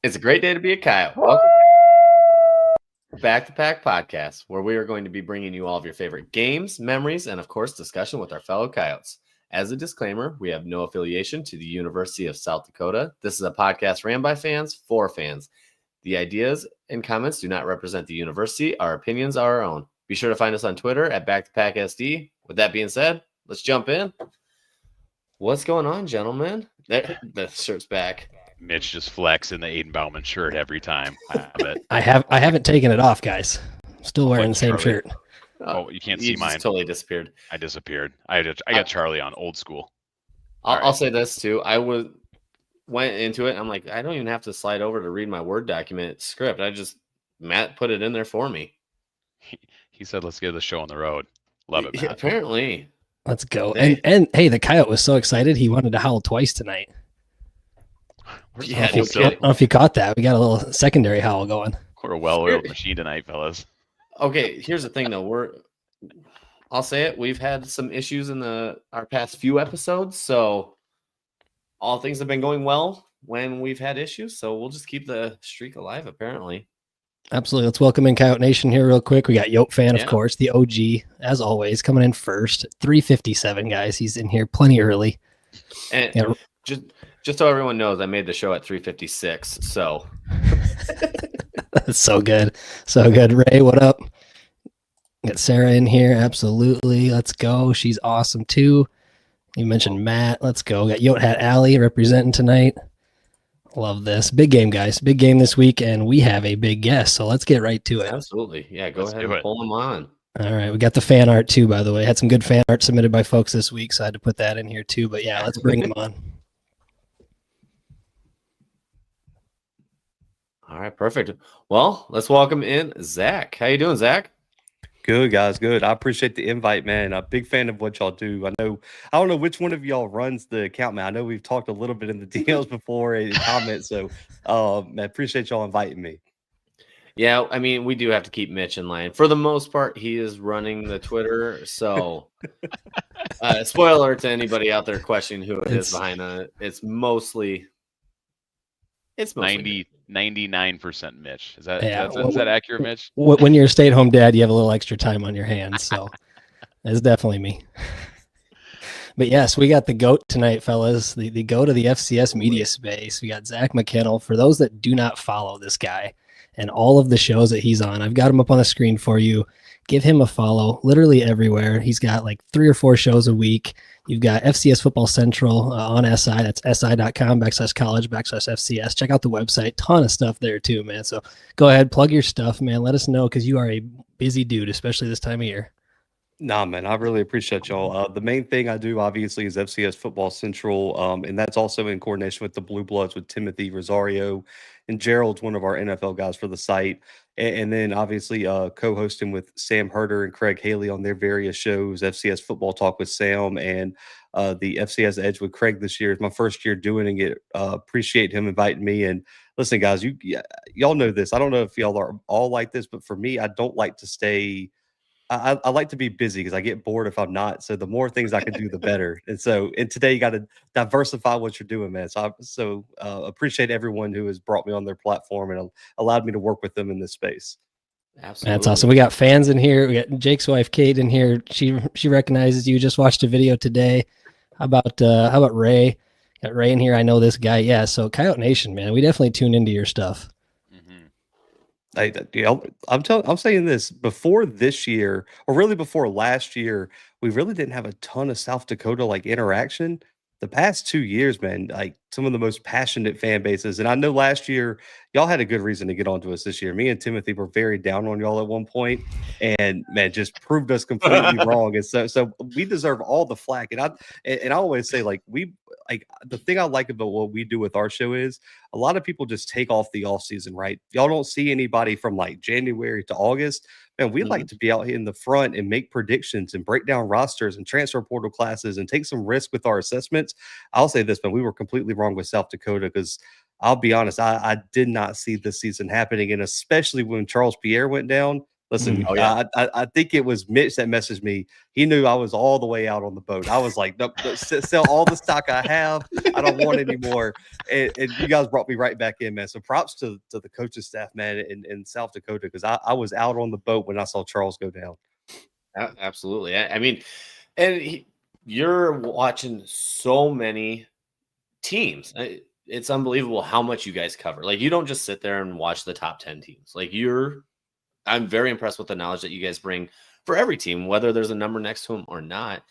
It's a great day to be a Coyote. Welcome to Back to Pack Podcast, where we are going to be bringing you all of your favorite games, memories, and of course, discussion with our fellow Coyotes. As a disclaimer, we have no affiliation to the University of South Dakota. This is a podcast ran by fans for fans. The ideas and comments do not represent the university. Our opinions are our own. Be sure to find us on Twitter at BackToPackSD. With that being said, let's jump in. What's going on, gentlemen? The shirt's back. Mitch just flexing the Aiden Bauman shirt every time. I haven't taken it off, guys. Still wearing the same shirt. Oh, you can't see mine. Totally disappeared. I disappeared. I got Charlie on old school. I'll say this too. I went into it. I'm like, I don't even have to slide over to read my Word document script. Matt put it in there for me. He said, "Let's get the show on the road." Love it, Matt. Yeah, apparently. Let's go. And hey, the Coyote was so excited he wanted to howl twice tonight. Yeah, I don't know if you caught that. We got a little secondary howl going. We're a well-oiled machine tonight, fellas. Okay, here's the thing though. I'll say it. We've had some issues in our past few episodes, so all things have been going well when we've had issues. So we'll just keep the streak alive. Apparently. Absolutely. Let's welcome in Coyote Nation here real quick. We got Yote Fan, of course, the OG, as always, coming in first. 3:57, guys. He's in here plenty early. And just so everyone knows, I made the show at 3:56. So that's so good. So good. Ray, what up? Got Sarah in here. Absolutely. Let's go. She's awesome too. You mentioned Matt. Let's go. Got Yote Hat Alley representing tonight. Love this. Big game, guys. Big game this week, and we have a big guest, so let's get right to it. Absolutely. Yeah, go ahead and pull them on. All right. We got the fan art too, by the way. Had some good fan art submitted by folks this week, so I had to put that in here too. But yeah, let's bring them on. All right, perfect. Well, let's welcome in Zach. How you doing, Zach? Good, guys. Good. I appreciate the invite, man. I'm a big fan of what y'all do. I don't know which one of y'all runs the account, man. I know we've talked a little bit in the DMs before in comments, so I appreciate y'all inviting me. Yeah, I mean, we do have to keep Mitch in line. For the most part, he is running the Twitter, so spoiler alert to anybody out there questioning who it is behind it. It's mostly 99% Mitch. Is that accurate, Mitch? When you're a stay-at-home dad, you have a little extra time on your hands, so it's definitely me. But yes, we got the GOAT tonight, fellas. The GOAT of the FCS media space. We got Zach McKinnell. For those that do not follow this guy and all of the shows that he's on, I've got him up on the screen for you. Give him a follow, literally everywhere. He's got like 3 or 4 shows a week. You've got FCS Football Central on SI. That's si.com/college/FCS. Check out the website. Ton of stuff there too, man. So go ahead, plug your stuff, man. Let us know because you are a busy dude, especially this time of year. Nah, man, I really appreciate y'all. The main thing I do, obviously, is FCS Football Central, and that's also in coordination with the Bluebloods with Timothy Rosario, and Gerald's one of our NFL guys for the site. And then, obviously, co-hosting with Sam Herder and Craig Haley on their various shows, FCS Football Talk with Sam and the FCS Edge with Craig this year. It's my first year doing it. Appreciate him inviting me. And listen, guys, y'all know this. I don't know if y'all are all like this, but for me, I don't like to stay – I like to be busy because I get bored if I'm not. So the more things I can do, the better. And today you got to diversify what you're doing, man. So appreciate everyone who has brought me on their platform and allowed me to work with them in this space. Absolutely. That's awesome. We got fans in here. We got Jake's wife, Kate, in here. She recognizes you. Just watched a video today. How about Ray? Got Ray in here. I know this guy. Yeah. So Coyote Nation, man, we definitely tune into your stuff. I'm saying this before this year, or really before last year, we really didn't have a ton of South Dakota interaction. The past 2 years, man, some of the most passionate fan bases. And I know last year y'all had a good reason to get onto us this year. Me and Timothy were very down on y'all at one point, and man, just proved us completely wrong. And so we deserve all the flack. And I always say the thing I like about what we do with our show is a lot of people just take off the off season, right? Y'all don't see anybody from January to August. Man, we like to be out here in the front and make predictions and break down rosters and transfer portal classes and take some risk with our assessments. I'll say this, man, we were completely wrong with South Dakota because I'll be honest, I did not see this season happening. And especially when Charles Pierre went down, Listen, Oh, yeah. I think it was Mitch that messaged me. He knew I was all the way out on the boat. I was like, nope, sell all the stock I have. I don't want any more. And you guys brought me right back in, man. So props to the coaching staff, man, in South Dakota, because I was out on the boat when I saw Charles go down. Absolutely. I mean, and you're watching so many teams. It's unbelievable how much you guys cover. Like, you don't just sit there and watch the top 10 teams. Like, I'm very impressed with the knowledge that you guys bring for every team, whether there's a number next to them or not.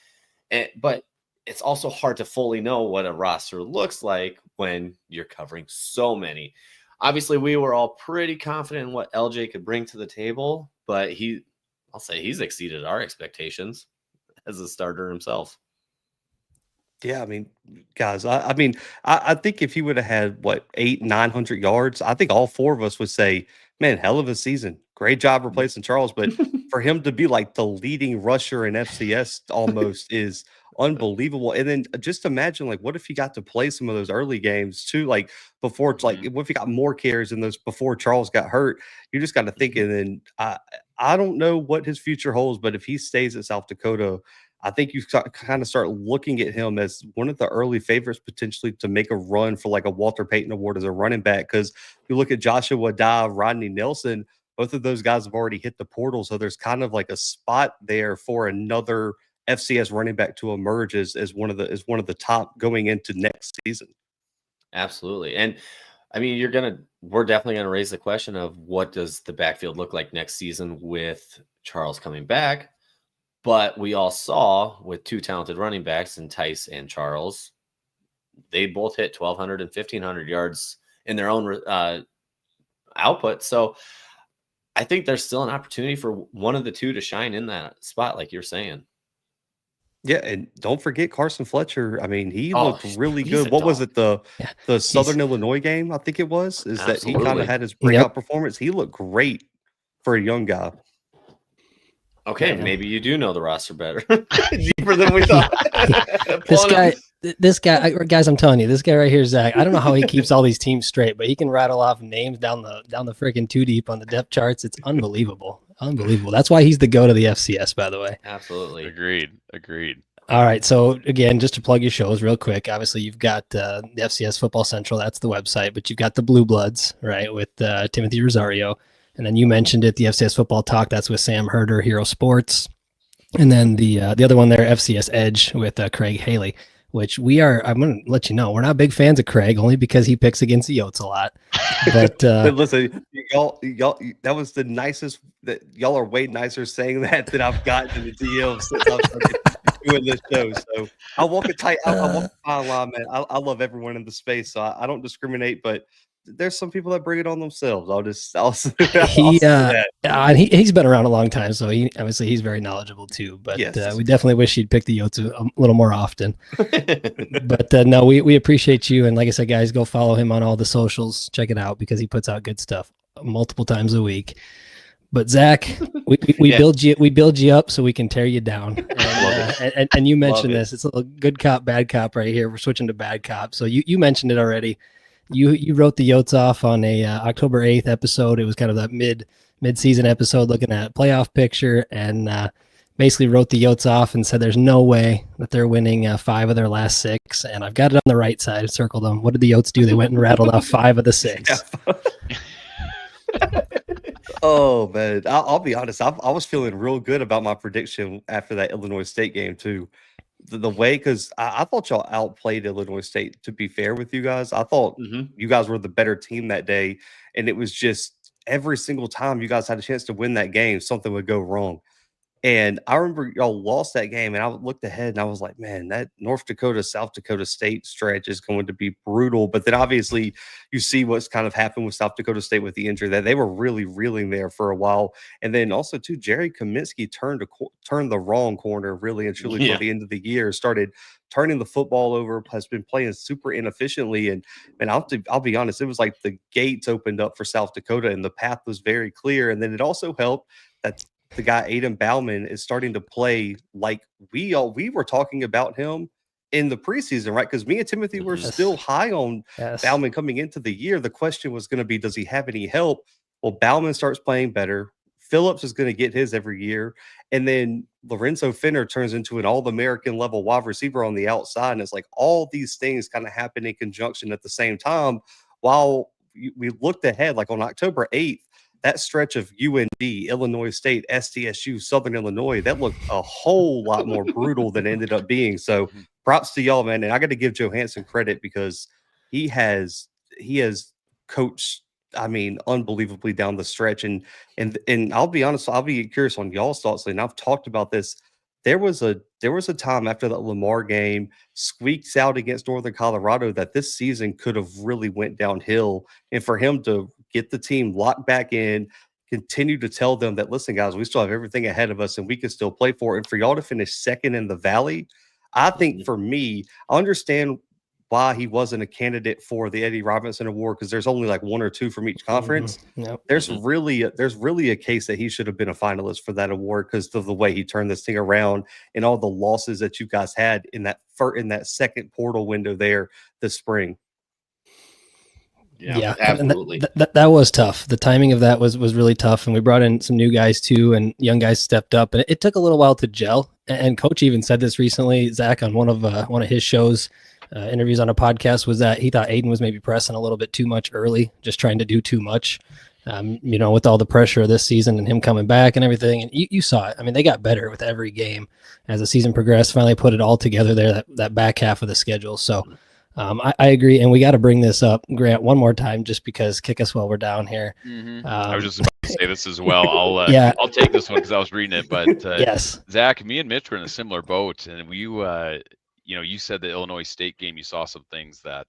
But it's also hard to fully know what a roster looks like when you're covering so many. Obviously, we were all pretty confident in what LJ could bring to the table, but I'll say he's exceeded our expectations as a starter himself. Yeah, I mean, guys, I think if he would have had 800-900 yards, I think all four of us would say, man, hell of a season. Great job replacing Charles. But for him to be like the leading rusher in FCS almost is unbelievable. And then just imagine, like, what if he got to play some of those early games too? Like before, like what if he got more carries in those before Charles got hurt? You just got to think. And then I don't know what his future holds, but if he stays at South Dakota, I think you kind of start looking at him as one of the early favorites potentially to make a run for like a Walter Payton Award as a running back. Because you look at Joshua Dye, Rodney Nelson, both of those guys have already hit the portal. So there's kind of like a spot there for another FCS running back to emerge as one of the top going into next season. Absolutely. And I mean, we're definitely going to raise the question of what does the backfield look like next season with Charles coming back. But we all saw with two talented running backs in Tice and Charles, they both hit 1,200 and 1,500 yards in their own output. So I think there's still an opportunity for one of the two to shine in that spot, like you're saying. Yeah, and don't forget Carson Fletcher. I mean, he looked really good. What dog. was it, the Southern Illinois game, I think it was? Is Absolutely. that he kind of had his breakout performance? He looked great for a young guy. Okay, maybe you do know the roster better. Deeper than we thought. This guy, guys, I'm telling you, this guy right here, Zach, I don't know how he keeps all these teams straight, but he can rattle off names down the freaking 2 deep on the depth charts. It's unbelievable. Unbelievable. That's why he's the go to the FCS, by the way. Absolutely. Agreed. All right. So again, just to plug your shows real quick, obviously you've got the FCS Football Central. That's the website, but you've got the Bluebloods, right, with Timothy Rosario. And then you mentioned it, the FCS Football Talk. That's with Sam Herder, Hero Sports. And then the other one there, FCS Edge with Craig Haley, which I'm going to let you know, we're not big fans of Craig, only because he picks against the Yotes a lot. But, but listen, y'all, that was the nicest, that y'all are way nicer saying that than I've gotten in the DL since I've started doing this show. So I walk a fine line, man. I love everyone in the space, so I don't discriminate, but there's some people that bring it on themselves. He's been around a long time, so he's very knowledgeable too. But yes, we definitely wish he'd pick the Yotes a little more often. But no, we appreciate you, and like I said, guys, go follow him on all the socials. Check it out because he puts out good stuff multiple times a week. But Zach, we build you up so we can tear you down. And you mentioned this. It's a little good cop, bad cop right here. We're switching to bad cop. So you mentioned it already. You wrote the Yotes off on a October 8th episode. It was kind of that mid-season episode looking at playoff picture, and basically wrote the Yotes off and said there's no way that they're winning 5 of their last 6. And I've got it on the right side, circled them. What did the Yotes do? They went and rattled off 5 of the 6. Oh, man. I'll be honest. I was feeling real good about my prediction after that Illinois State game, too. The way, because I thought y'all outplayed Illinois State, to be fair with you guys. I thought you guys were the better team that day, and it was just every single time you guys had a chance to win that game, something would go wrong. And I remember y'all lost that game, and I looked ahead, and I was like, man, that North Dakota, South Dakota State stretch is going to be brutal. But then obviously you see what's kind of happened with South Dakota State with the injury, that they were really reeling there for a while. And then also, too, Jerry Kaminsky turned the wrong corner really and truly for the end of the year, started turning the football over, has been playing super inefficiently. And I'll be honest, it was like the gates opened up for South Dakota, and the path was very clear. And then it also helped that the guy Aiden Bauman is starting to play like we were talking about him in the preseason, right? Because me and Timothy were still high on Bauman coming into the year. The question was going to be, does he have any help? Well, Bauman starts playing better. Phillips is going to get his every year. And then Lorenzo Fenner turns into an all-American level wide receiver on the outside. And it's like all these things kind of happen in conjunction at the same time. While we looked ahead, like on October 8th, that stretch of UND, Illinois State, SDSU, Southern Illinois, that looked a whole lot more brutal than it ended up being. So props to y'all, man. And I got to give Johansson credit because he has coached, I mean, unbelievably down the stretch. And I'll be honest, I'll be curious on y'all's thoughts. And I've talked about this. There was a time after that Lamar game squeaks out against Northern Colorado that this season could have really went downhill. And for him to get the team locked back in, continue to tell them that, listen, guys, we still have everything ahead of us and we can still play for it. And for y'all to finish second in the Valley, I think for me, I understand why he wasn't a candidate for the Eddie Robinson Award, because there's only like one or two from each conference. Yep. There's really a case that he should have been a finalist for that award because of the way he turned this thing around and all the losses that you guys had in that second portal window there this spring. Yeah, absolutely. That was tough. The timing of that was really tough, and we brought in some new guys too, and young guys stepped up, and it took a little while to gel. And Coach even said this recently, Zach, on one of his shows, interviews on a podcast, was that he thought Aiden was maybe pressing a little bit too much early, just trying to do too much. With all the pressure of this season and him coming back and everything, and you saw it. I mean, they got better with every game as the season progressed. Finally, put it all together there that back half of the schedule. So. I agree, and we got to bring this up, Grant, one more time, just because kick us while we're down here. I was just about to say this as well. I'll take this one because I was reading it, but yes, Zach, me and Mitch were in a similar boat, and you said the Illinois State game, you saw some things that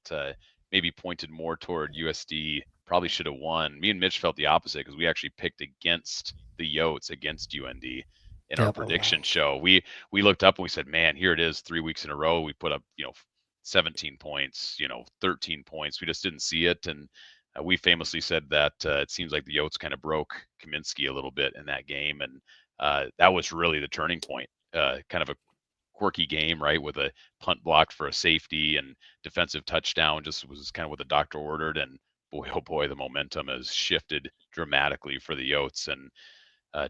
maybe pointed more toward USD probably should have won. Me and Mitch felt the opposite because we actually picked against the Yotes against UND in our prediction show. We looked up and we said, man, here it is, 3 weeks in a row. We put up 17 points, 13 points. We just didn't see it. And we famously said that it seems like the Yotes kind of broke Kaminsky a little bit in that game. And that was really the turning point. Kind of a quirky game, right? With a punt blocked for a safety and defensive touchdown, just was kind of what the doctor ordered. And boy, oh boy, the momentum has shifted dramatically for the Yotes. And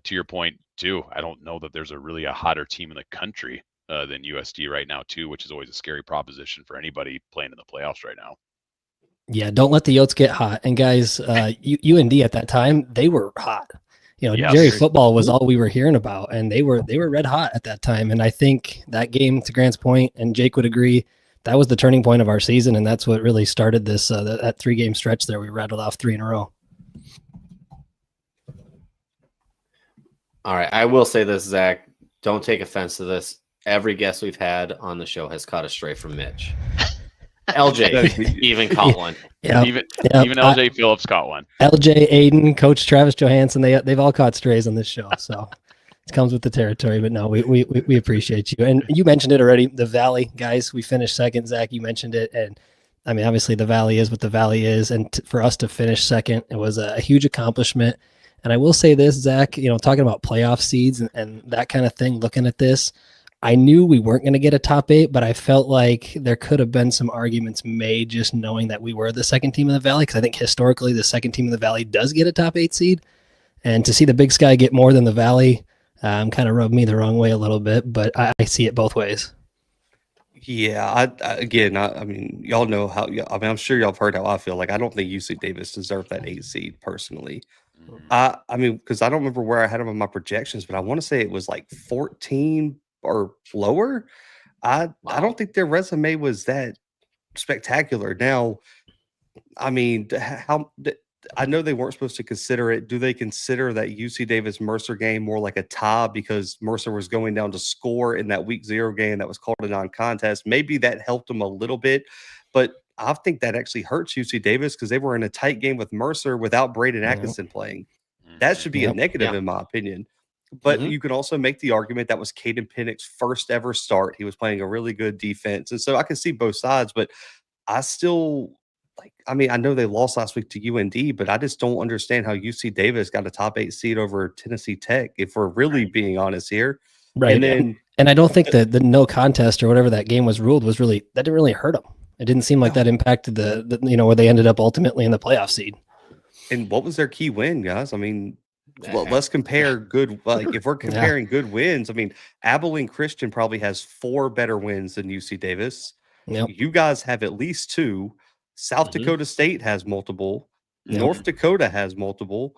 to your point too, I don't know that there's a hotter team in the country than USD right now too, which is always a scary proposition for anybody playing in the playoffs right now. Yeah, don't let the Yotes get hot. And guys, UND at that time, they were hot. Yes. Jerry football was all we were hearing about, and they were red hot at that time. And I think that game, to Grant's point, and Jake would agree, that was the turning point of our season, and that's what really started this that 3-game stretch there. We rattled off 3 in a row. All right, I will say this, Zach. Don't take offense to this. Every guest we've had on the show has caught a stray from Mitch. LJ even caught one. Even LJ Phillips caught one. LJ, Aiden, Coach Travis Johansson, they've all caught strays on this show. So it comes with the territory. But no, we appreciate you. And you mentioned it already, the Valley, guys. We finished second. Zach, you mentioned it. And I mean, obviously the Valley is what the Valley is. And for us to finish second, it was a huge accomplishment. And I will say this, Zach, talking about playoff seeds and that kind of thing, looking at this, I knew we weren't going to get a top 8, but I felt like there could have been some arguments made just knowing that we were the second team in the Valley, because I think historically the second team in the Valley does get a top 8 seed. And to see the Big Sky get more than the Valley kind of rubbed me the wrong way a little bit, but I see it both ways. Yeah, I mean, y'all know how. I mean, I'm sure y'all have heard how I feel. Like, I don't think UC Davis deserved that 8 seed personally. I mean, because I don't remember where I had them in my projections, but I want to say it was like 14 or lower. I don't think their resume was that spectacular. Now, I mean, I know they weren't supposed to consider it. Do they consider that UC Davis Mercer game more like a tie because Mercer was going down to score in that week 0 game that was called a non-contest? Maybe that helped them a little bit, but I think that actually hurts UC Davis because they were in a tight game with Mercer without Braden Atkinson playing. That should be a negative in my opinion. But you can also make the argument that was Caden Pennick's first ever start. He was playing a really good defense. And so I can see both sides, but I still I know they lost last week to UND, but I just don't understand how UC Davis got a top 8 seed over Tennessee Tech, if we're really being honest here. Right. And I don't think that the no contest or whatever that game was ruled that didn't really hurt them. It didn't seem like that impacted the where they ended up ultimately in the playoff seed. And what was their key win, guys? I mean, let's compare good. Like if we're comparing good wins, I mean, Abilene Christian probably has 4 better wins than UC Davis. Yep. You guys have at least 2. South Dakota State has multiple. Yep. North Dakota has multiple.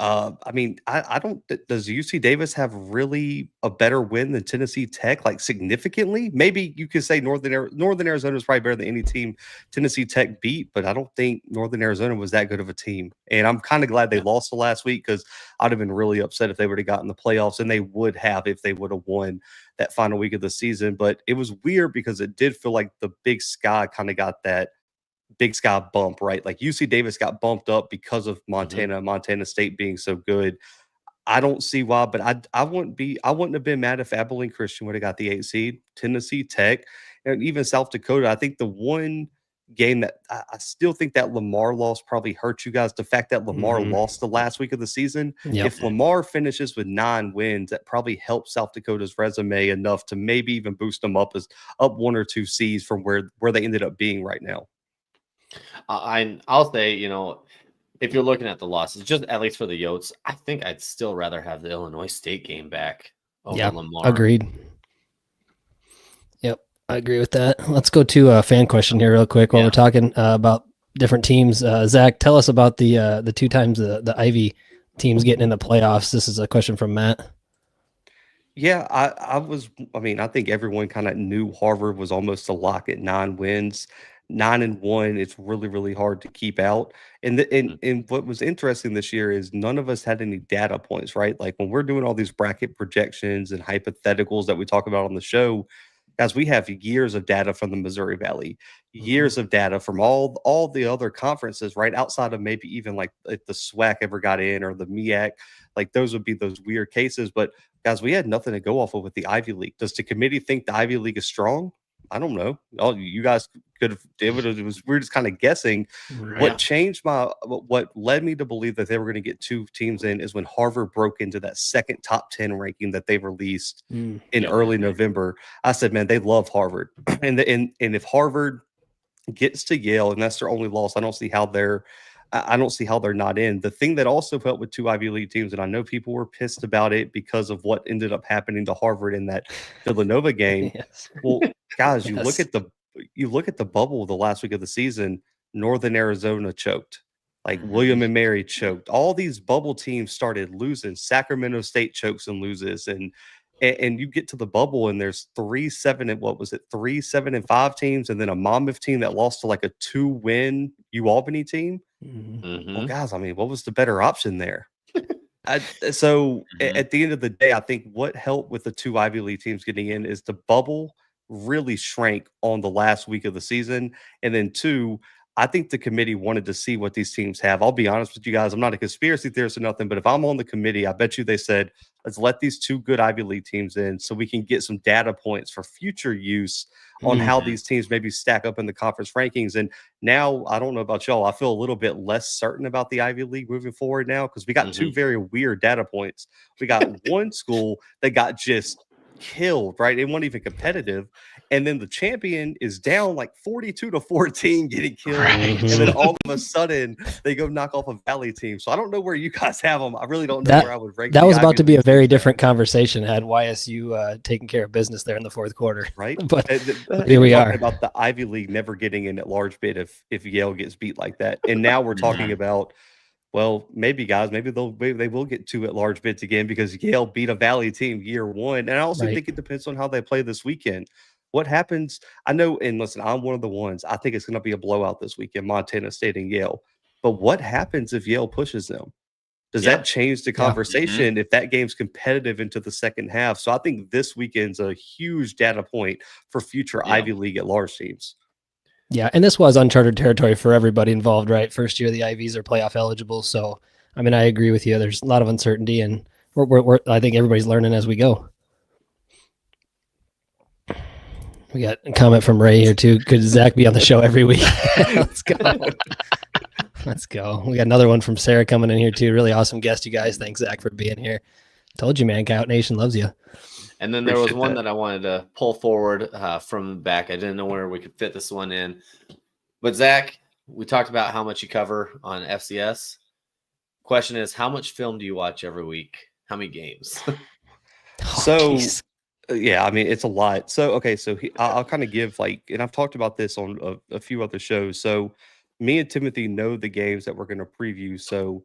I mean, I don't. Does UC Davis have really a better win than Tennessee Tech? Like significantly? Maybe you could say Northern Arizona is probably better than any team Tennessee Tech beat, but I don't think Northern Arizona was that good of a team. And I'm kind of glad they lost the last week because I'd have been really upset if they would have gotten the playoffs, and they would have if they would have won that final week of the season. But it was weird because it did feel like the Big Sky kind of got that Big Sky bump, right? Like UC Davis got bumped up because of Montana State being so good. I don't see why, but I wouldn't have been mad if Abilene Christian would have got the 8 seed. Tennessee Tech and even South Dakota. I think the one game that I still think that Lamar loss probably hurt you guys. The fact that Lamar lost the last week of the season. Yep. If Lamar finishes with 9 wins, that probably helps South Dakota's resume enough to maybe even boost them up 1 or 2 seeds from where they ended up being right now. I'll say, if you're looking at the losses, just at least for the Yotes, I think I'd still rather have the Illinois State game back over Lamar. Agreed. Yep, I agree with that. Let's go to a fan question here real quick while we're talking about different teams. Zach, tell us about the 2 times the Ivy teams getting in the playoffs. This is a question from Matt. Yeah, I think everyone kind of knew Harvard was almost a lock at 9 wins. 9-1, it's really, really hard to keep out. And what was interesting this year is none of us had any data points, right? Like when we're doing all these bracket projections and hypotheticals that we talk about on the show, guys, we have years of data from the Missouri Valley, years of data from all the other conferences, right? Outside of maybe even like if the SWAC ever got in or the MEAC, like those would be those weird cases. But guys, we had nothing to go off of with the Ivy League. Does the committee think the Ivy League is strong? I don't know. Oh, you guys could have. We're just kind of guessing. Right. What led me to believe that they were going to get 2 teams in is when Harvard broke into that second top 10 ranking that they released in early November. I said, man, they love Harvard, and if Harvard gets to Yale and that's their only loss, I don't see how they're not in. The thing that also helped with 2 Ivy League teams, and I know people were pissed about it because of what ended up happening to Harvard in that Villanova game. Well, guys, you look at the bubble the last week of the season. Northern Arizona choked, like William and Mary choked. All these bubble teams started losing. Sacramento State chokes and loses, and you get to the bubble and there's 3-7 teams, and then a Monmouth team that lost to like a 2-win UAlbany team. Well, guys, I mean, what was the better option there? At the end of the day, I think what helped with the 2 Ivy League teams getting in is the bubble really shrank on the last week of the season. And then 2, I think the committee wanted to see what these teams have. I'll be honest with you guys. I'm not a conspiracy theorist or nothing, but if I'm on the committee, I bet you they said, let's let these 2 good Ivy League teams in so we can get some data points for future use on how these teams maybe stack up in the conference rankings. And now, I don't know about y'all, I feel a little bit less certain about the Ivy League moving forward now because we got 2 very weird data points. We got one school that got just killed, right? It wasn't even competitive. And then the champion is down like 42-14 getting killed. And then all of a sudden they go knock off a Valley team. So I don't know where you guys have them. I really don't know where I would rank. That was about to be a very different conversation had YSU taking care of business there in the 4th quarter. Right. But here we are. About the Ivy League never getting in at large bid if Yale gets beat like that. And now we're talking about, well, maybe guys, maybe they will get 2 at large bids again because Yale beat a Valley team year 1. And I also think it depends on how they play this weekend. What happens? I know, and listen, I'm one of the ones. I think it's going to be a blowout this weekend, Montana State and Yale. But what happens if Yale pushes them? Does that change the conversation if that game's competitive into the second half? So I think this weekend's a huge data point for future Ivy League at large teams. Yeah, and this was uncharted territory for everybody involved, right? First year the Ivies are playoff eligible. So, I mean, I agree with you. There's a lot of uncertainty, and I think everybody's learning as we go. We got a comment from Ray here too. Could Zach be on the show every week? Let's go. Let's go. We got another one from Sarah coming in here too. Really awesome guest, you guys. Thanks, Zach, for being here. Told you, man. Coyote Nation loves you. And then there was one that I wanted to pull forward from the back. I didn't know where we could fit this one in. But Zach, we talked about how much you cover on FCS. Question is, how much film do you watch every week? How many games? So, jeez. yeah, I mean, it's a lot. So, okay, so I'll kind of give and I've talked about this on a few other shows. So, me and Timothy know the games that we're going to preview. So,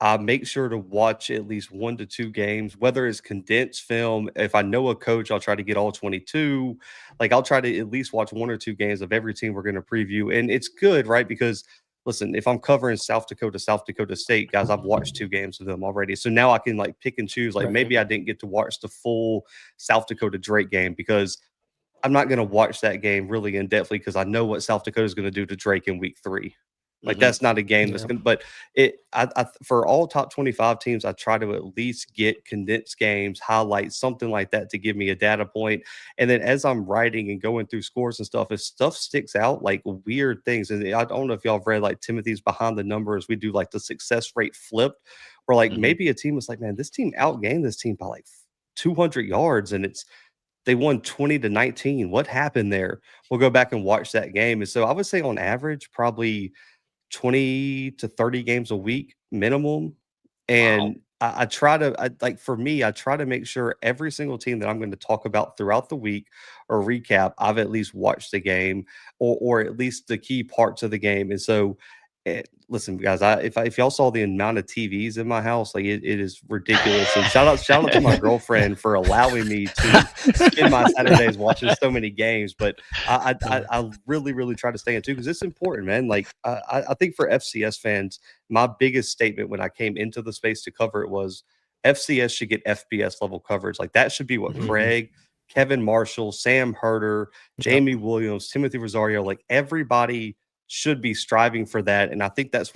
I make sure to watch at least 1 to 2 games, whether it's condensed film. If I know a coach, I'll try to get all 22. Like, I'll try to at least watch 1 or 2 games of every team we're going to preview. And it's good, right? Because listen, if I'm covering South Dakota State, guys, I've watched 2 games of them already. So now I can like pick and choose. Like Right. maybe I didn't get to watch the full South Dakota Drake game because I'm not going to watch that game really in depthly because I know what South Dakota is going to do to Drake in week 3. Like Mhm. that's not a game that's Yeah. going to, but for all top 25 teams, I try to at least get condensed games, highlights, something like that to give me a data point. And then as I'm writing and going through scores and stuff, if stuff sticks out, like weird things, and I don't know if y'all have read like Timothy's Behind the Numbers, we do like the success rate flipped, where like Mhm. maybe a team was like, man, this team outgained this team by like 200 yards and they won 20-19. What happened there? We'll go back and watch that game. And so I would say on average, probably 20 to 30 games a week minimum. And I try to like for me, I try to make sure every single team that I'm going to talk about throughout the week or recap, I've at least watched the game or at least the key parts of the game. And so listen, guys, if y'all saw the amount of TVs in my house, like it is ridiculous. And shout out to my girlfriend for allowing me to spend my Saturdays watching so many games. But I really, really try to stay in tune because it's important, man. Like I think for FCS fans, my biggest statement when I came into the space to cover it was FCS should get FBS level coverage. Like that should be what Mhm. Craig, Kevin Marshall, Sam Herder, Jamie Williams, Timothy Rosario, like everybody should be striving for that. And I think that's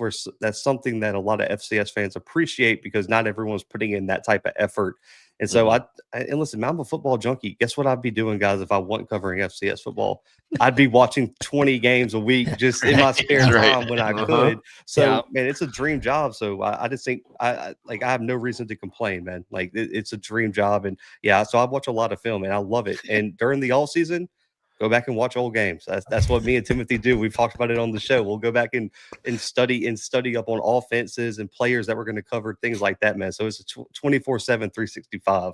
something that a lot of FCS fans appreciate because not everyone's putting in that type of effort. And so and listen, I'm a football junkie. Guess what I'd be doing, guys, if I wasn't covering FCS football? I'd be watching 20 games a week just in my spare That's right. time when I Uh-huh. could. So, Yeah. man, it's a dream job. So I just think I have no reason to complain, man. Like it's a dream job. And yeah, so I watch a lot of film and I love it. And during the all season, go back and watch old games. That's what me and Timothy do. We've talked about it on the show. We'll go back and study up on offenses and players that we're going to cover, things like that, man. So it's a 24/7, 365.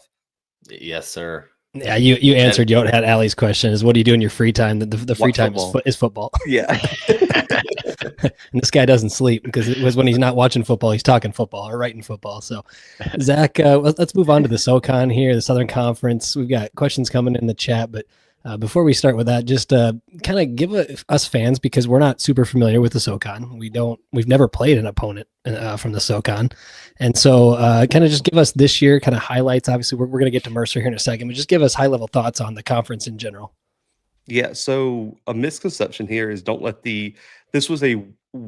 Yes, sir. Yeah, you answered Yoda had Allie's question is what do you do in your free time? The free Watch time football. is football. Yeah. And this guy doesn't sleep because it was when he's not watching football, he's talking football or writing football. So, Zach, let's move on to the SoCon here, the Southern Conference. We've got questions coming in the chat, but before we start with that, just kind of give us fans, because we're not super familiar with the SoCon. We've never played an opponent from the SoCon. And so kind of just give us this year kind of highlights. Obviously, we're going to get to Mercer here in a second, but just give us high level thoughts on the conference in general. Yeah, so a misconception here is this was a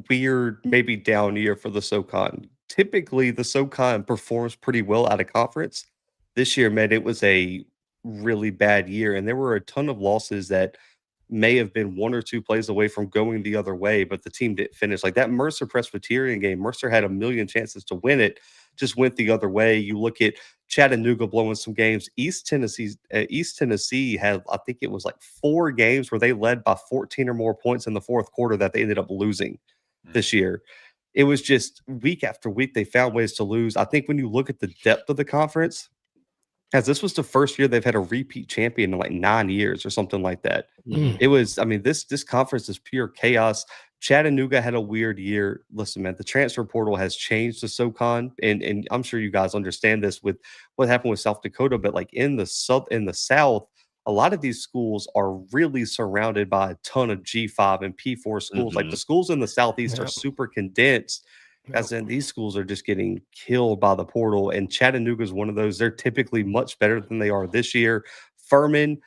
weird, maybe down year for the SoCon. Typically, the SoCon performs pretty well out of conference. This year, man, it was a really bad year, and there were a ton of losses that may have been 1 or 2 plays away from going the other way, but the team didn't finish. Like that Mercer Presbyterian game, Mercer had a million chances to win it, just went the other way. You look at Chattanooga blowing some games. East Tennessee had, I think it was like 4 games where they led by 14 or more points in the fourth quarter that they ended up losing this year. It was just week after week they found ways to lose. I think when you look at the depth of the conference, as this was the first year they've had a repeat champion in like 9 years or something like that. Mhm. It was, I mean, this conference is pure chaos. Chattanooga had a weird year. Listen, man, the transfer portal has changed the SoCon, and I'm sure you guys understand this with what happened with South Dakota, but like in the South, a lot of these schools are really surrounded by a ton of G5 and P4 schools. Like the schools in the Southeast are Yep. super condensed. As in, these schools are just getting killed by the portal, and Chattanooga is one of those. They're typically much better than they are this year. Furman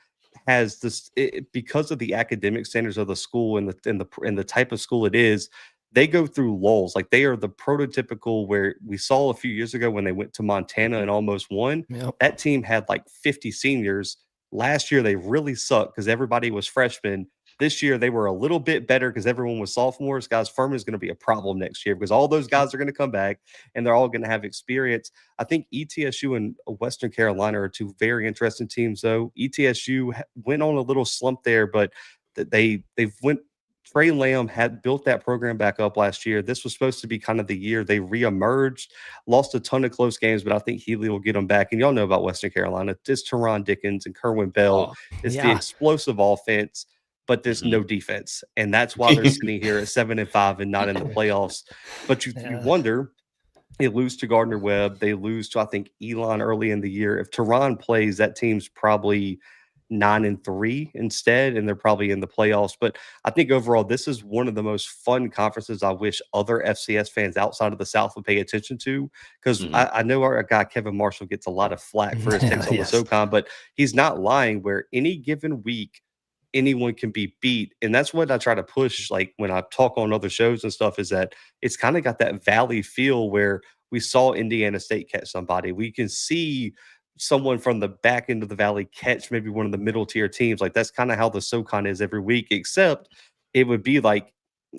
has this because of the academic standards of the school and the type of school it is. They go through lulls. Like they are the prototypical where we saw a few years ago when they went to Montana and almost won. Yep. That team had like 50 seniors. Last year they really sucked because everybody was freshmen. This year they were a little bit better because everyone was sophomores. Guys, Furman is going to be a problem next year because all those guys are going to come back and they're all going to have experience. I think ETSU and Western Carolina are 2 very interesting teams, though. ETSU went on a little slump there, but they've went Trey Lamb had built that program back up last year. This was supposed to be kind of the year they reemerged, lost a ton of close games, but I think Healy will get them back. And y'all know about Western Carolina. It's Teron Dickens and Kerwin Bell. Oh, It's the yeah. explosive offense, but there's no defense. And that's why they're sitting here at 7-5 and not in the playoffs. But you wonder, they lose to Gardner Webb. They lose to, I think, Elon early in the year. If Teron plays, that team's probably 9-3 instead, and they're probably in the playoffs. But I think overall, this is one of the most fun conferences I wish other FCS fans outside of the South would pay attention to, because I know our guy Kevin Marshall gets a lot of flack for his takes on the SoCon, but he's not lying, where any given week anyone can be beat. And that's what I try to push, like when I talk on other shows and stuff, is that it's kind of got that Valley feel where we saw Indiana State catch somebody. We can see someone from the back end of the Valley catch maybe one of the middle tier teams. Like that's kind of how the SoCon is every week, except it would be like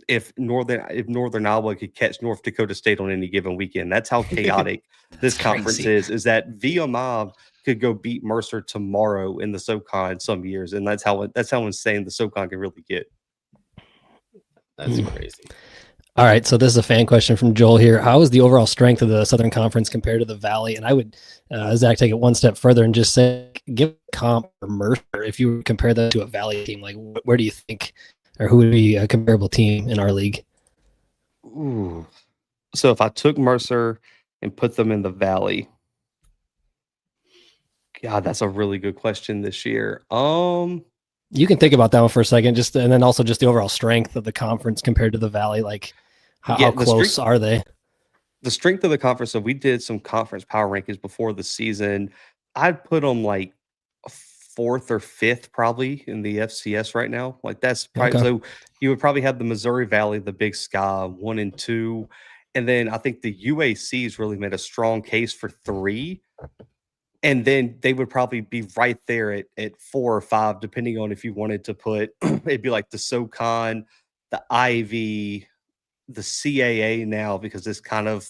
if Northern Iowa could catch North Dakota State on any given weekend. That's how chaotic this conference is that VMI could go beat Mercer tomorrow in the SoCon some years. And that's how insane the SoCon can really get. That's crazy. All right, so this is a fan question from Joel here. How is the overall strength of the Southern Conference compared to the Valley? And I would, Zach, take it one step further and just say, give a comp for Mercer. If you compare that to a Valley team, like where do you think, or who would be a comparable team in our league? Ooh. So if I took Mercer and put them in the Valley, God, that's a really good question this year. You can think about that one for a second, and then also just the overall strength of the conference compared to the Valley. Like, how close are they? The strength of the conference. So we did some conference power rankings before the season. I'd put them like fourth or fifth, probably in the FCS right now. Like that's probably so. You would probably have the Missouri Valley, the Big Sky, 1 and 2, and then I think the UAC's really made a strong case for 3. And then they would probably be right there at 4 or 5, depending on if you wanted to put, it'd be like the SoCon, the Ivy, the CAA now, because it's kind of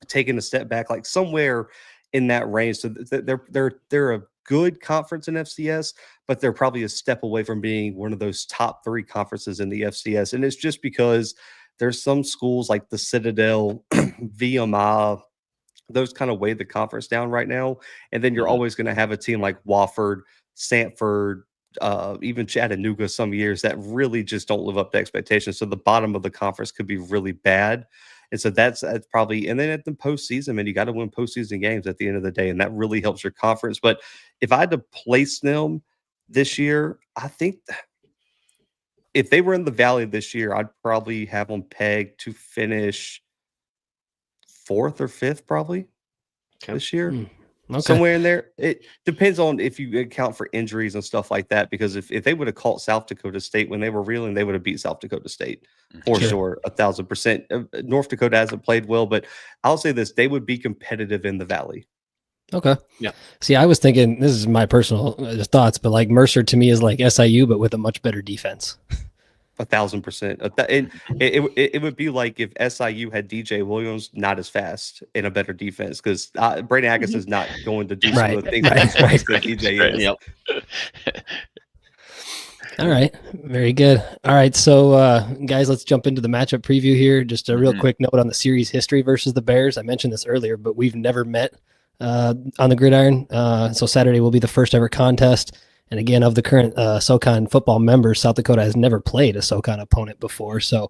taking a step back, like somewhere in that range. So they're a good conference in FCS, but they're probably a step away from being one of those top 3 conferences in the FCS. And it's just because there's some schools like the Citadel, VMI, those kind of weigh the conference down right now. And then you're always going to have a team like Wofford, Sanford, even Chattanooga some years that really just don't live up to expectations. So the bottom of the conference could be really bad. And so that's probably, and then at the postseason, man, you got to win postseason games at the end of the day. And that really helps your conference. But if I had to place them this year, I think if they were in the Valley this year, I'd probably have them pegged to finish 4th or 5th probably this year. Somewhere in there. It depends on if you account for injuries and stuff like that, because if they would have caught South Dakota State when they were reeling, they would have beat South Dakota State for sure, 1,000%. North Dakota hasn't played well, but I'll say this, they would be competitive in the Valley. Okay. Yeah. See, I was thinking, this is my personal thoughts, but like Mercer to me is like SIU, but with a much better defense. 1,000%. It would be like if SIU had DJ Williams, not as fast and a better defense, because Brandon Agus is not going to do some of the things that DJ is. Yep. All right. Very good. All right. So, guys, let's jump into the matchup preview here. Just a real quick note on the series history versus the Bears. I mentioned this earlier, but we've never met on the gridiron. So Saturday will be the first ever contest. And again, of the current SoCon football members, South Dakota has never played a SoCon opponent before. So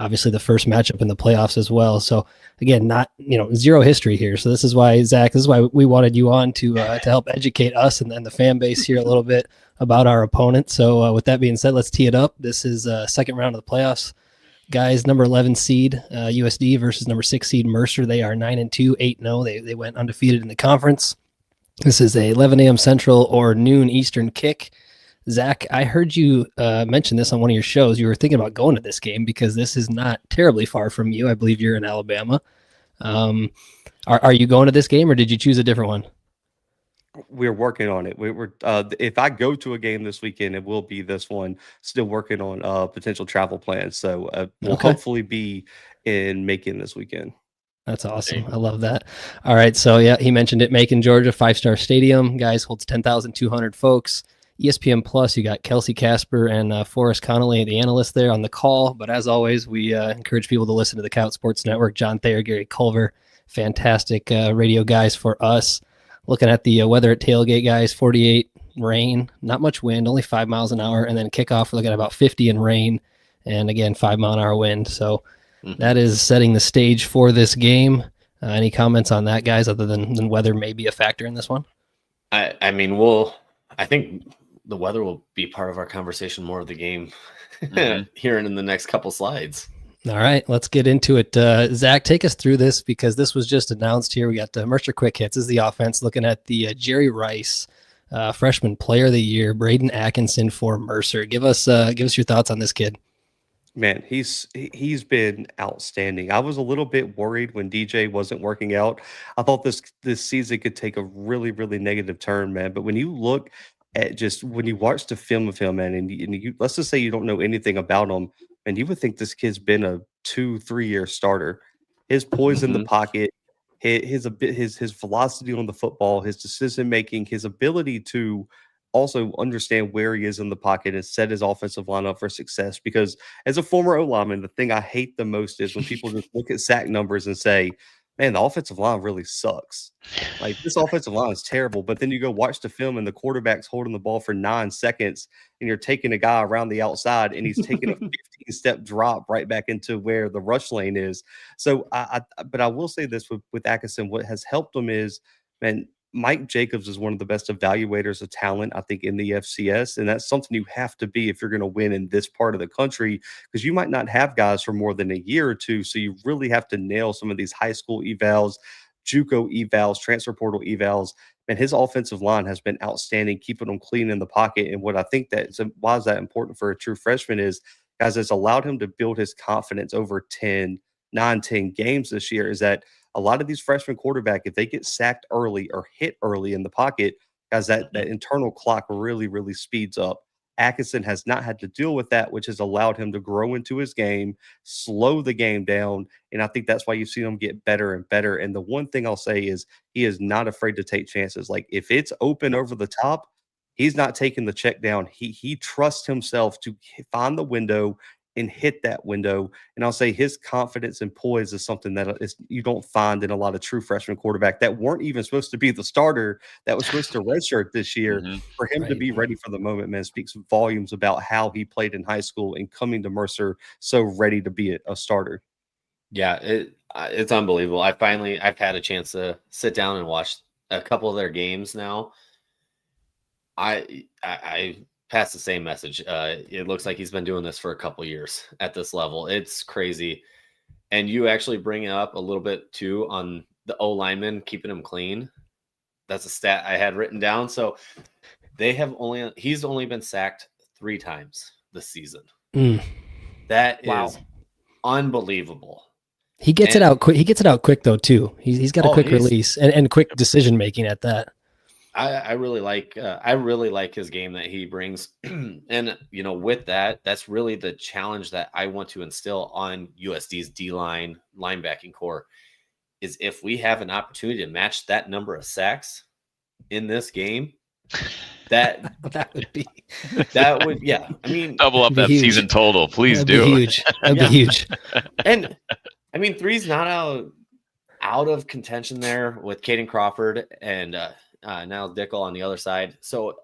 obviously the first matchup in the playoffs as well. So again, not, zero history here. So this is why, Zach, this is why we wanted you on to help educate us and the fan base here a little bit about our opponent. So with that being said, let's tee it up. This is second round of the playoffs. Guys, number 11 seed USD versus number 6 seed Mercer. They are 9-2, 8-0. They went undefeated in the conference. This is a 11 a.m. Central or noon Eastern kick. Zach, I heard you mention this on one of your shows. You were thinking about going to this game because this is not terribly far from you. I believe you're in Alabama. Are you going to this game, or did you choose a different one? We're working on it. We're if I go to a game this weekend, it will be this one. Still working on potential travel plans. So we'll hopefully be in Macon this weekend. That's awesome. I love that. All right. So yeah, he mentioned it. Macon, Georgia, 5-star stadium, guys, holds 10,200 folks. ESPN Plus, you got Kelsey Casper and Forrest Connolly, the analyst there on the call. But as always, we encourage people to listen to the Coyote Sports Network. John Thayer, Gary Culver, fantastic radio guys for us. Looking at the weather at tailgate, guys, 48 rain, not much wind, only 5 miles an hour. And then kickoff, we're looking at about 50 in rain. And again, 5 mile an hour wind. So that is setting the stage for this game. Any comments on that, guys, other than weather may be a factor in this one? I mean, I think the weather will be part of our conversation more of the game here in the next couple slides. All right, let's get into it. Zach, take us through this because this was just announced here. We got Mercer Quick Hits is the offense, looking at the Jerry Rice freshman player of the year, Braden Atkinson for Mercer. Give us your thoughts on this kid. Man, he's been outstanding. I was a little bit worried when DJ wasn't working out. I thought this season could take a really, really negative turn, man. But when you look at when you watch the film of him, man, and you let's just say you don't know anything about him, and you would think this kid's been a 2-3 year starter. His poise in the pocket, his velocity on the football, his decision making, his ability to also understand where he is in the pocket and set his offensive line up for success. Because as a former O-lineman, the thing I hate the most is when people just look at sack numbers and say, man, the offensive line really sucks. Like, this offensive line is terrible. But then you go watch the film and the quarterback's holding the ball for 9 seconds and you're taking a guy around the outside and he's taking a 15-step drop right back into where the rush lane is. So but I will say this with Atkinson, what has helped him is, man, Mike Jacobs is one of the best evaluators of talent, I think, in the FCS. And that's something you have to be if you're going to win in this part of the country, because you might not have guys for more than a year or two. So you really have to nail some of these high school evals, JUCO evals, transfer portal evals. And his offensive line has been outstanding, keeping them clean in the pocket. And what I think why is that important for a true freshman is, guys, it's allowed him to build his confidence over 10 games this year, is that a lot of these freshman quarterback, if they get sacked early or hit early in the pocket, guys, that internal clock really, really speeds up. Atkinson has not had to deal with that, which has allowed him to grow into his game, slow the game down, and I think that's why you've seen him get better and better. And the one thing I'll say is he is not afraid to take chances. Like, if it's open over the top, he's not taking the check down. He trusts himself to find the window and hit that window. And I'll say his confidence and poise is something that you don't find in a lot of true freshman quarterback that weren't even supposed to be the starter, that was supposed to redshirt this year. For him to be ready for the moment, man, speaks volumes about how he played in high school and coming to Mercer so ready to be a starter. Yeah, it's unbelievable. I've had a chance to sit down and watch a couple of their games now. I pass the same message. It looks like he's been doing this for a couple years at this level. It's crazy. And you actually bring up a little bit too on the O lineman, keeping him clean. That's a stat I had written down. So he's only been sacked 3 times this season. That is unbelievable. He gets it out quick. He gets it out quick though too. He's got a quick release and quick decision making at that. I really like his game that he brings. And, with that, that's really the challenge that I want to instill on USD's D-line linebacking core is if we have an opportunity to match that number of sacks in this game, that would, yeah. I mean, double up that season total, please do. Huge. That'd be huge. And I mean, 3's not out of contention there with Caden Crawford and, Niles Dickel on the other side. So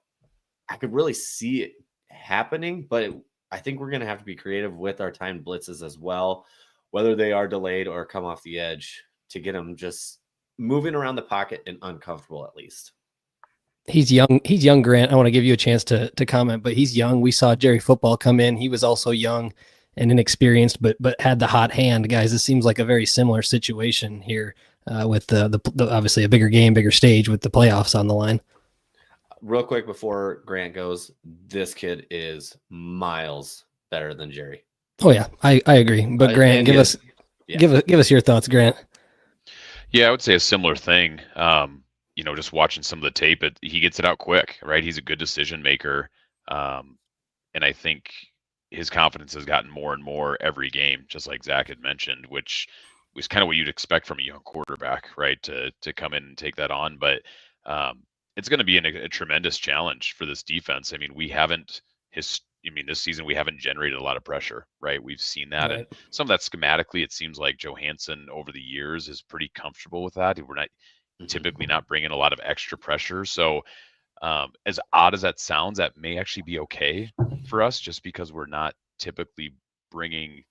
I could really see it happening, but I think we're going to have to be creative with our timed blitzes as well, whether they are delayed or come off the edge, to get them just moving around the pocket and uncomfortable at least. He's young, Grant. I want to give you a chance to comment, but he's young. We saw Jerry Football come in. He was also young and inexperienced, but had the hot hand. Guys, it seems like a very similar situation here. With the obviously a bigger game, bigger stage with the playoffs on the line. Real quick before Grant goes, this kid is miles better than Jerry. Oh yeah, I agree. But Grant, give us your thoughts, Grant. Yeah, I would say a similar thing. Just watching some of the tape, he gets it out quick, right? He's a good decision maker, and I think his confidence has gotten more and more every game, just like Zach had mentioned, which was kind of what you'd expect from a young quarterback, right? To come in and take that on. But it's going to be a tremendous challenge for this defense. I mean, this season we haven't generated a lot of pressure, right? We've seen that, Right. and some of that schematically, it seems like Johansson over the years is pretty comfortable with that. We're not typically not bringing a lot of extra pressure, so as odd as that sounds, that may actually be okay for us, just because we're not typically bringing,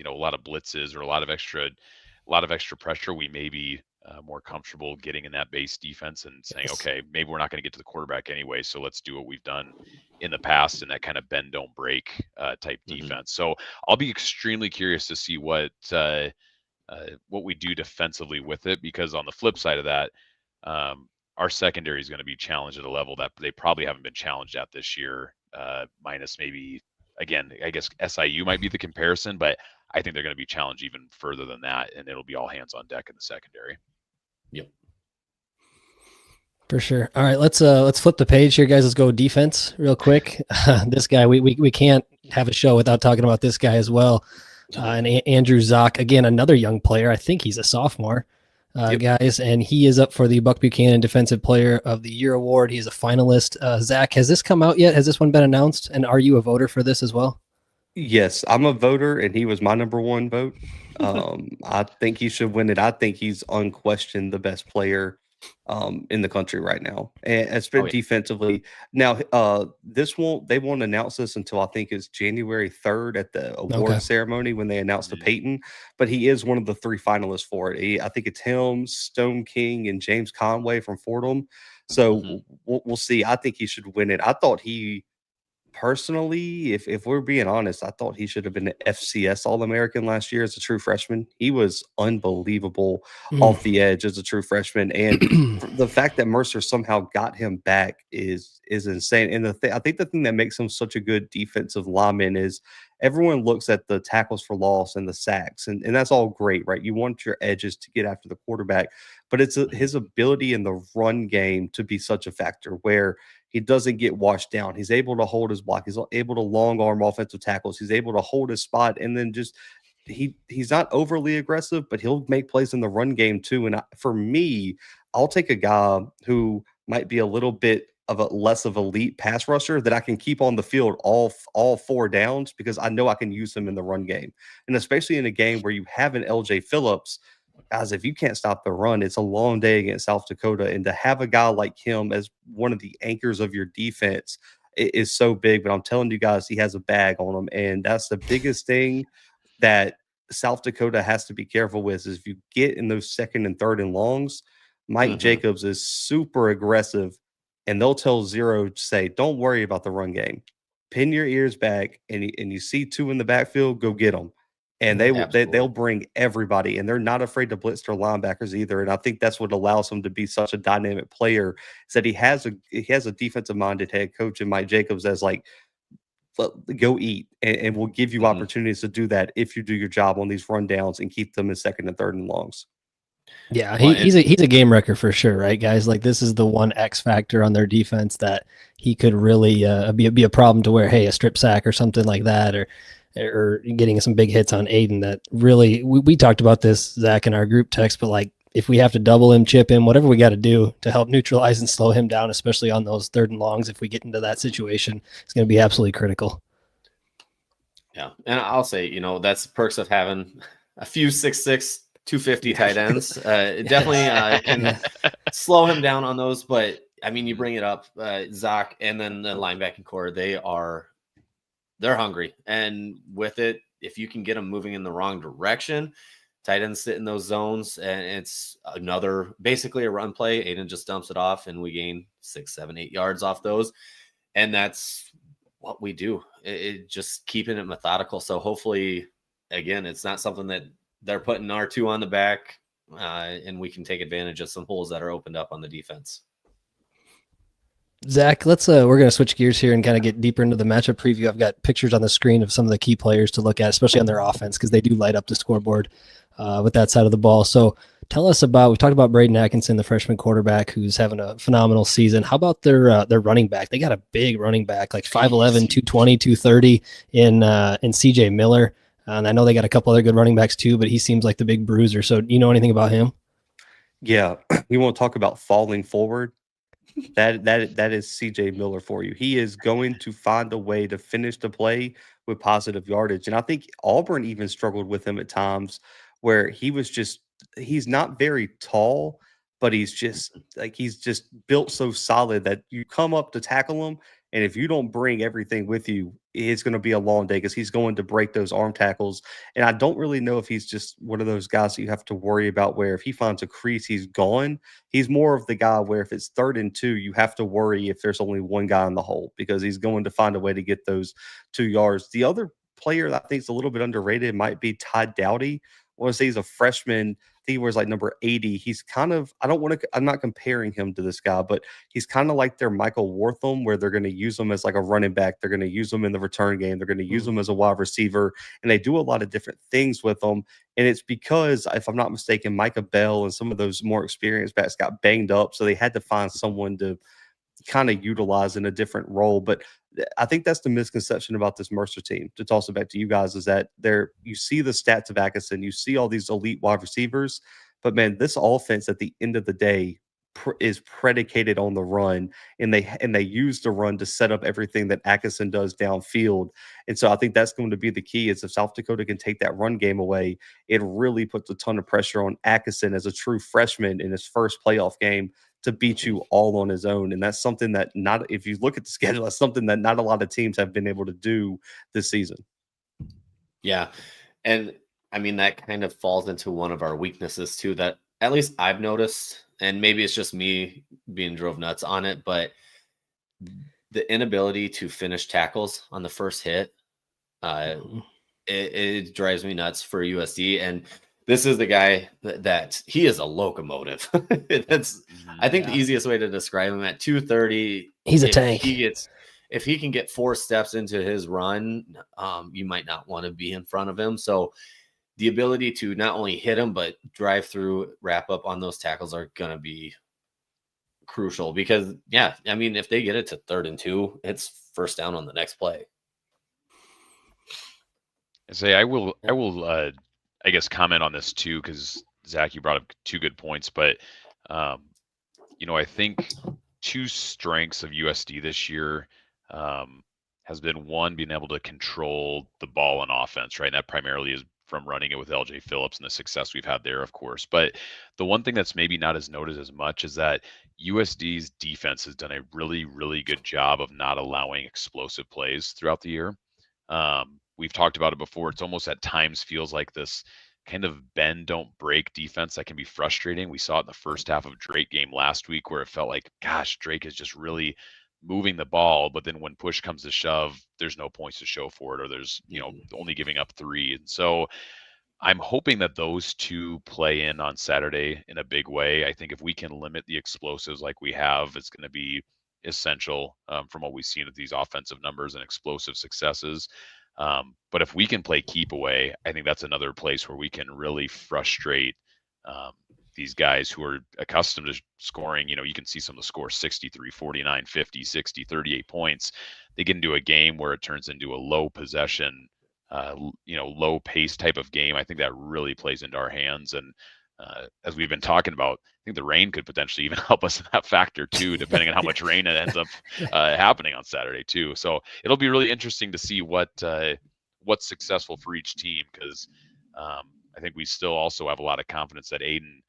a lot of blitzes or a lot of extra pressure. We may be more comfortable getting in that base defense and saying, Yes. okay, maybe we're not going to get to the quarterback anyway, so let's do what we've done in the past in that kind of bend don't break type defense. So I'll be extremely curious to see what we do defensively with it, because on the flip side of that, our secondary is going to be challenged at a level that they probably haven't been challenged at this year, minus maybe, again, I guess SIU might be the comparison, but I think they're going to be challenged even further than that, and it'll be all hands on deck in the secondary. Yep. For sure. All right, let's flip the page here, guys. Let's go defense real quick. This guy, we can't have a show without talking about this guy as well. And Andrew Zock, again, another young player. I think he's a sophomore, guys, and he is up for the Buck Buchanan Defensive Player of the Year award. He's a finalist. Zach, has this come out yet? Has this one been announced? And are you a voter for this as well? Yes, I'm a voter, and he was my number one vote. I think he should win it. I think he's unquestioned the best player in the country right now, and it's been defensively. Now, they won't announce this until I think it's January 3rd at the award ceremony when they announce the Peyton. But he is one of the 3 finalists for it. I think it's him, Stone King, and James Conway from Fordham. So we'll see. I think he should win it. I thought he. Personally, if we're being honest, I thought he should have been an FCS All-American last year as a true freshman. He was unbelievable off the edge as a true freshman, and the fact that Mercer somehow got him back is insane. And I think the thing that makes him such a good defensive lineman is everyone looks at the tackles for loss and the sacks, and that's all great, right? You want your edges to get after the quarterback, but it's his ability in the run game to be such a factor where he doesn't get washed down. He's able to hold his block. He's able to long arm offensive tackles. He's able to hold his spot, and then just he's not overly aggressive, but he'll make plays in the run game too. And for me, I'll take a guy who might be a little bit of a less of elite pass rusher that I can keep on the field all 4 downs, because I know I can use him in the run game, and especially in a game where you have an LJ Phillips. Guys, if you can't stop the run, it's a long day against South Dakota. And to have a guy like him as one of the anchors of your defense is so big. But I'm telling you guys, he has a bag on him. And that's the biggest thing that South Dakota has to be careful with, is if you get in those 2nd and 3rd and longs, Mike Jacobs is super aggressive. And they'll tell Zero to say, don't worry about the run game. Pin your ears back, and you see 2 in the backfield, go get them. And they'll bring everybody, and they're not afraid to blitz their linebackers either. And I think that's what allows him to be such a dynamic player, is that he has a defensive minded head coach in Mike Jacobs that's like, go eat, and we'll give you opportunities to do that if you do your job on these rundowns and keep them in 2nd and 3rd and longs. Yeah, he's a game wrecker for sure, right, guys? Like, this is the one X factor on their defense that he could really be a problem to where, hey, a strip sack or something like that, or getting some big hits on Aiden. That really, we talked about this, Zach, in our group text, but like, if we have to double him, chip him, whatever we got to do to help neutralize and slow him down, especially on those 3rd and longs, if we get into that situation, it's going to be absolutely critical. Yeah, and I'll say, that's the perks of having a few 6'6", 250 tight ends. Definitely can slow him down on those. But I mean, you bring it up, Zach, and then the linebacking core, they're hungry. And with it, if you can get them moving in the wrong direction, tight ends sit in those zones, and it's basically a run play. Aiden just dumps it off, and we gain 6, 7, 8 yards off those. And that's what we do. It just keeping it methodical. So hopefully, again, it's not something that they're putting R2 on the back, and we can take advantage of some holes that are opened up on the defense. Zach, we're going to switch gears here and kind of get deeper into the matchup preview. I've got pictures on the screen of some of the key players to look at, especially on their offense, because they do light up the scoreboard with that side of the ball. So tell us we talked about Braden Atkinson, the freshman quarterback, who's having a phenomenal season. How about their running back? They got a big running back, like 5'11", 220, 230 in CJ Miller. And I know they got a couple other good running backs too, but he seems like the big bruiser. So do you know anything about him? Yeah. You want to talk about falling forward? That is CJ Miller for you. He is going to find a way to finish the play with positive yardage. And I think Auburn even struggled with him at times where he's not very tall, but he's just built so solid that you come up to tackle him. And if you don't bring everything with you, it's going to be a long day because he's going to break those arm tackles. And I don't really know if he's just one of those guys that you have to worry about where if he finds a crease, he's gone. He's more of the guy where if it's 3rd and 2, you have to worry if there's only one guy in the hole because he's going to find a way to get those 2 yards. The other player that I think is a little bit underrated might be Ty Dowdy. I want to say he's a freshman. I think he wears like number 80. He's kind of, I'm not comparing him to this guy, but he's kind of like their Michael Wortham, where they're going to use him as like a running back. They're going to use him in the return game. They're going to use him as a wide receiver. And they do a lot of different things with him. And it's because, if I'm not mistaken, Micah Bell and some of those more experienced backs got banged up. So they had to find someone to kind of utilize in a different role. But I think that's the misconception about this Mercer team. To toss it back to you guys, is that you see the stats of Atkinson, you see all these elite wide receivers, but man, this offense at the end of the day is predicated on the run, and they use the run to set up everything that Atkinson does downfield. And so I think that's going to be the key. Is if South Dakota can take that run game away, it really puts a ton of pressure on Atkinson as a true freshman in his first playoff game to beat you all on his own. And that's something that if you look at the schedule, that's something that not a lot of teams have been able to do this season. Yeah. And I mean, that kind of falls into one of our weaknesses too, that at least I've noticed, and maybe it's just me being drove nuts on it, but the inability to finish tackles on the first hit, it drives me nuts for USD. And this is the guy that he is a locomotive. I think the easiest way to describe him at 230. He's a tank. If he can get 4 steps into his run, you might not want to be in front of him. So the ability to not only hit him, but drive through, wrap up on those tackles are going to be crucial because, yeah, I mean, if they get it to 3rd and 2, it's first down on the next play. I will I guess comment on this too, because Zach, you brought up 2 good points, but I think 2 strengths of USD this year has been, one, being able to control the ball on offense, right? And that primarily is from running it with LJ Phillips and the success we've had there, of course. But the one thing that's maybe not as noted as much is that USD's defense has done a really, really good job of not allowing explosive plays throughout the year. We've talked about it before. It's almost at times feels like this kind of bend, don't break defense that can be frustrating. We saw it in the first half of Drake game last week where it felt like, gosh, Drake is just really moving the ball. But then when push comes to shove, there's no points to show for it, or there's, only giving up 3. And so I'm hoping that those 2 play in on Saturday in a big way. I think if we can limit the explosives like we have, it's going to be essential from what we've seen at these offensive numbers and explosive successes. But if we can play keep away, I think that's another place where we can really frustrate these guys who are accustomed to scoring. You can see some of the scores 63, 49, 50, 60, 38 points. They get into a game where it turns into a low possession, low pace type of game. I think that really plays into our hands. And as we've been talking about, I think the rain could potentially even help us in that factor too, depending on how much rain it ends up happening on Saturday too. So it'll be really interesting to see what's successful for each team, because I think we still also have a lot of confidence that Aiden,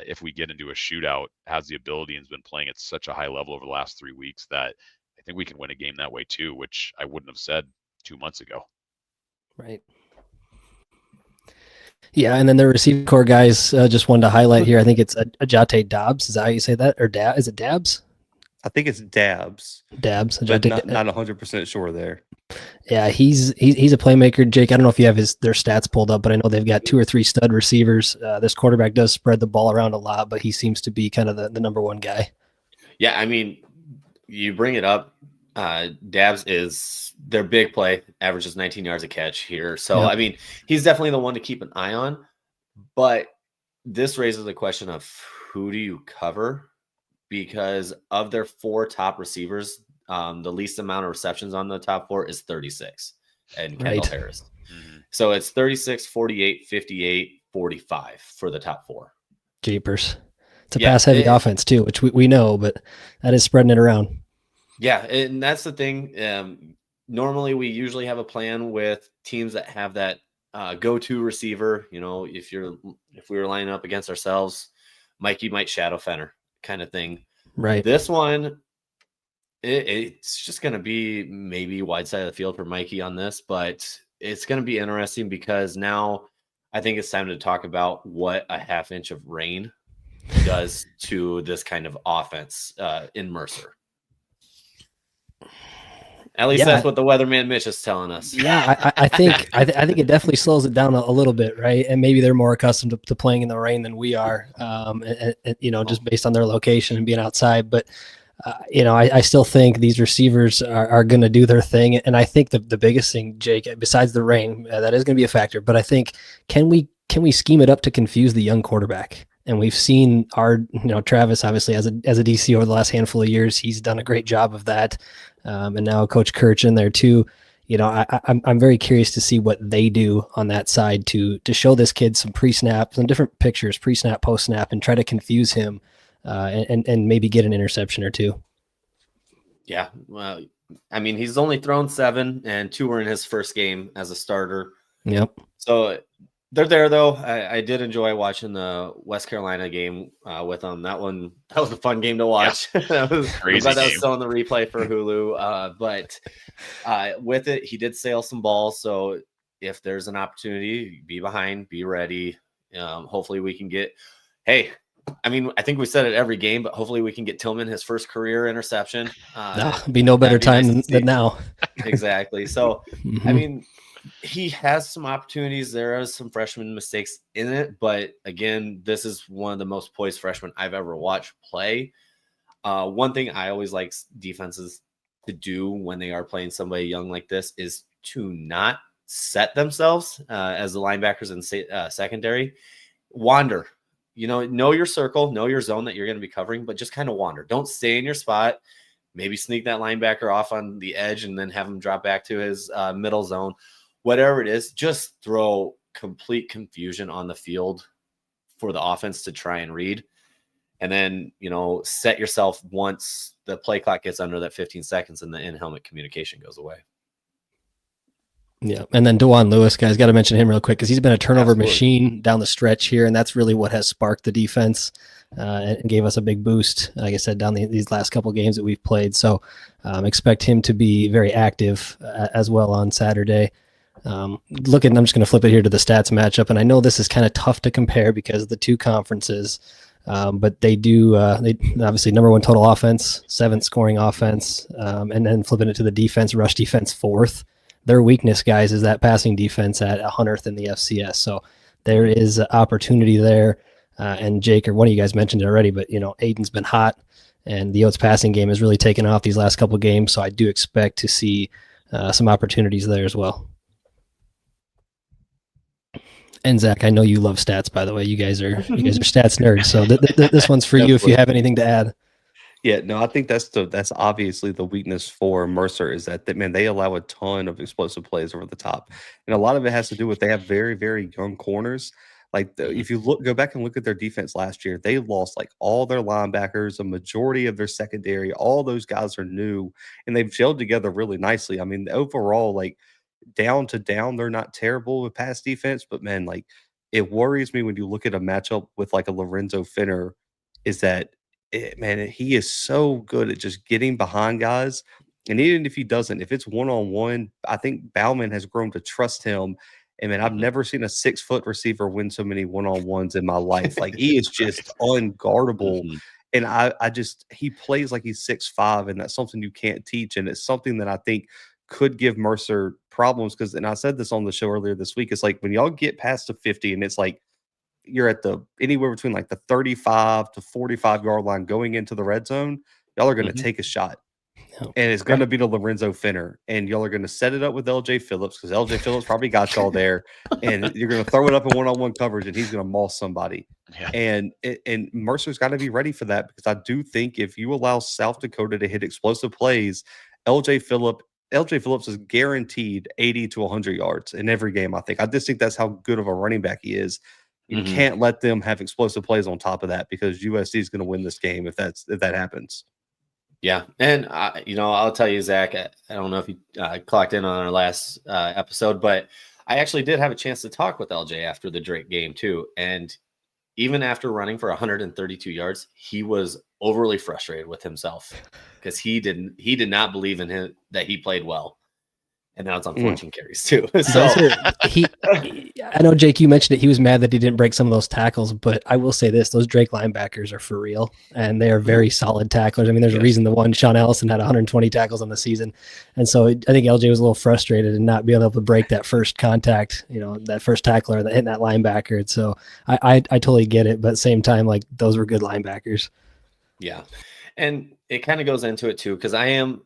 if we get into a shootout, has the ability and has been playing at such a high level over the last 3 weeks that I think we can win a game that way too, which I wouldn't have said 2 months ago. Right. Yeah, and then the receiver core guys, just wanted to highlight here. I think it's Ajate Dobbs. Is that how you say that? Or is it Dabs? I think it's Dabs. Dabs. But not 100% sure there. Yeah, he's a playmaker. Jake, I don't know if you have their stats pulled up, but I know they've got 2 or 3 stud receivers. This quarterback does spread the ball around a lot, but he seems to be kind of the number 1 guy. Yeah, I mean, you bring it up. Dabs is their big play, averages 19 yards a catch here. So, I mean, he's definitely the one to keep an eye on. But this raises the question of who do you cover? Because of their 4 top receivers, the least amount of receptions on the top 4 is 36 and Kendall Harris. Mm-hmm. So it's 36, 48, 58, 45 for the top 4. Jeepers. It's a pass heavy offense too, which we know, but that is spreading it around. Yeah, and that's the thing. Normally, we usually have a plan with teams that have that go-to receiver. You know, if we were lining up against ourselves, Mikey might shadow Fenner kind of thing. Right. This one, it's just going to be maybe wide side of the field for Mikey on this, but it's going to be interesting because now I think it's time to talk about what a half inch of rain does to this kind of offense in Mercer. At least that's what the weatherman Mitch is telling us. Yeah, I think it definitely slows it down a little bit, right? And maybe they're more accustomed to playing in the rain than we are, and just based on their location and being outside. But I still think these receivers are going to do their thing. And I think the biggest thing, Jake, besides the rain, that is going to be a factor. But I think can we scheme it up to confuse the young quarterback? And we've seen Travis, obviously, as a DC over the last handful of years, he's done a great job of that. And now Coach Kirch in there too. I'm very curious to see what they do on that side to show this kid some pre-snap, some different pictures, pre-snap, post-snap, and try to confuse him and maybe get an interception or two. Yeah. Well, I mean, he's only thrown 7 and 2 were in his first game as a starter. Yep. So they're there though. I did enjoy watching the West Carolina game with them. That was a fun game to watch. Yeah. That was crazy. That was still on the replay for Hulu. But with it, he did sail some balls. So if there's an opportunity, be behind, be ready. Hopefully we can get. Hey, I mean, I think we said it every game, but hopefully we can get Tillman his first career interception. Be no better time than now. Exactly. So, I mean. He has some opportunities. There are some freshman mistakes in it, but again, this is one of the most poised freshmen I've ever watched play. One thing I always like defenses to do when they are playing somebody young like this is to not set themselves as the linebackers in secondary. Wander, know your circle, know your zone that you're going to be covering, but just kind of wander. Don't stay in your spot. Maybe sneak that linebacker off on the edge and then have him drop back to his middle zone. Whatever it is, just throw complete confusion on the field for the offense to try and read. And then, set yourself once the play clock gets under that 15 seconds and the in-helmet communication goes away. Yeah. And then DeJuan Lewis, guys, got to mention him real quick because he's been a turnover machine down the stretch here. And that's really what has sparked the defense and gave us a big boost, like I said, down these last couple games that we've played. So expect him to be very active as well on Saturday. I'm just going to flip it here to the stats matchup. And I know this is kind of tough to compare because of the two conferences, but they obviously number 1 total offense, 7th scoring offense, and then flipping it to the defense, rush defense 4th. Their weakness, guys, is that passing defense at 100th in the FCS. So there is opportunity there. And Jake, or one of you guys mentioned it already, but Aiden's been hot and the Oats passing game has really taken off these last couple of games. So I do expect to see some opportunities there as well. And Zach, I know you love stats, by the way. You guys are stats nerds. So this one's for you if you have anything to add. Yeah, no, I think that's obviously the weakness for Mercer is that they allow a ton of explosive plays over the top, and a lot of it has to do with they have very, very young corners. Like if you go back and look at their defense last year, they lost like all their linebackers, a majority of their secondary. All those guys are new, and they've gelled together really nicely. I mean, overall, like down to down, they're not terrible with pass defense, but man, like it worries me when you look at a matchup with like a Lorenzo Fenner, is that he is so good at just getting behind guys. And even if he doesn't, if it's one-on-one, I think Bauman has grown to trust him. And man, I've never seen a 6-foot receiver win so many one-on-ones in my life. Like he is just unguardable. And he plays like he's 6'5", and that's something you can't teach. And it's something that I think could give Mercer problems and I said this on the show earlier this week, it's like when y'all get past the 50 and it's like you're at anywhere between like the 35 to 45 yard line going into the red zone, y'all are going to take a shot. And it's going to be to Lorenzo Fenner. And y'all are going to set it up with LJ Phillips because LJ Phillips probably got y'all there. And you're going to throw it up in one-on-one coverage and he's going to maul somebody. Yeah. And Mercer's got to be ready for that because I do think if you allow South Dakota to hit explosive plays, LJ Phillips is guaranteed 80 to 100 yards in every game, I think. I just think that's how good of a running back he is. You can't let them have explosive plays on top of that because USD is going to win this game if that happens. Yeah, and I'll tell you, Zach. I don't know if you clocked in on our last episode, but I actually did have a chance to talk with LJ after the Drake game too. And even after running for 132 yards, he was overly frustrated with himself because he did not believe in him that he played well. And now it's on 14 carries too. So I know, Jake, you mentioned it. He was mad that he didn't break some of those tackles, but I will say this: those Drake linebackers are for real, and they are very solid tacklers. I mean, there's a reason the one Sean Allison had 120 tackles on the season, and so I think LJ was a little frustrated and not being able to break that first contact, that first tackler that hitting that linebacker. And so I totally get it, but at the same time, like those were good linebackers. Yeah, and it kind of goes into it too because I'm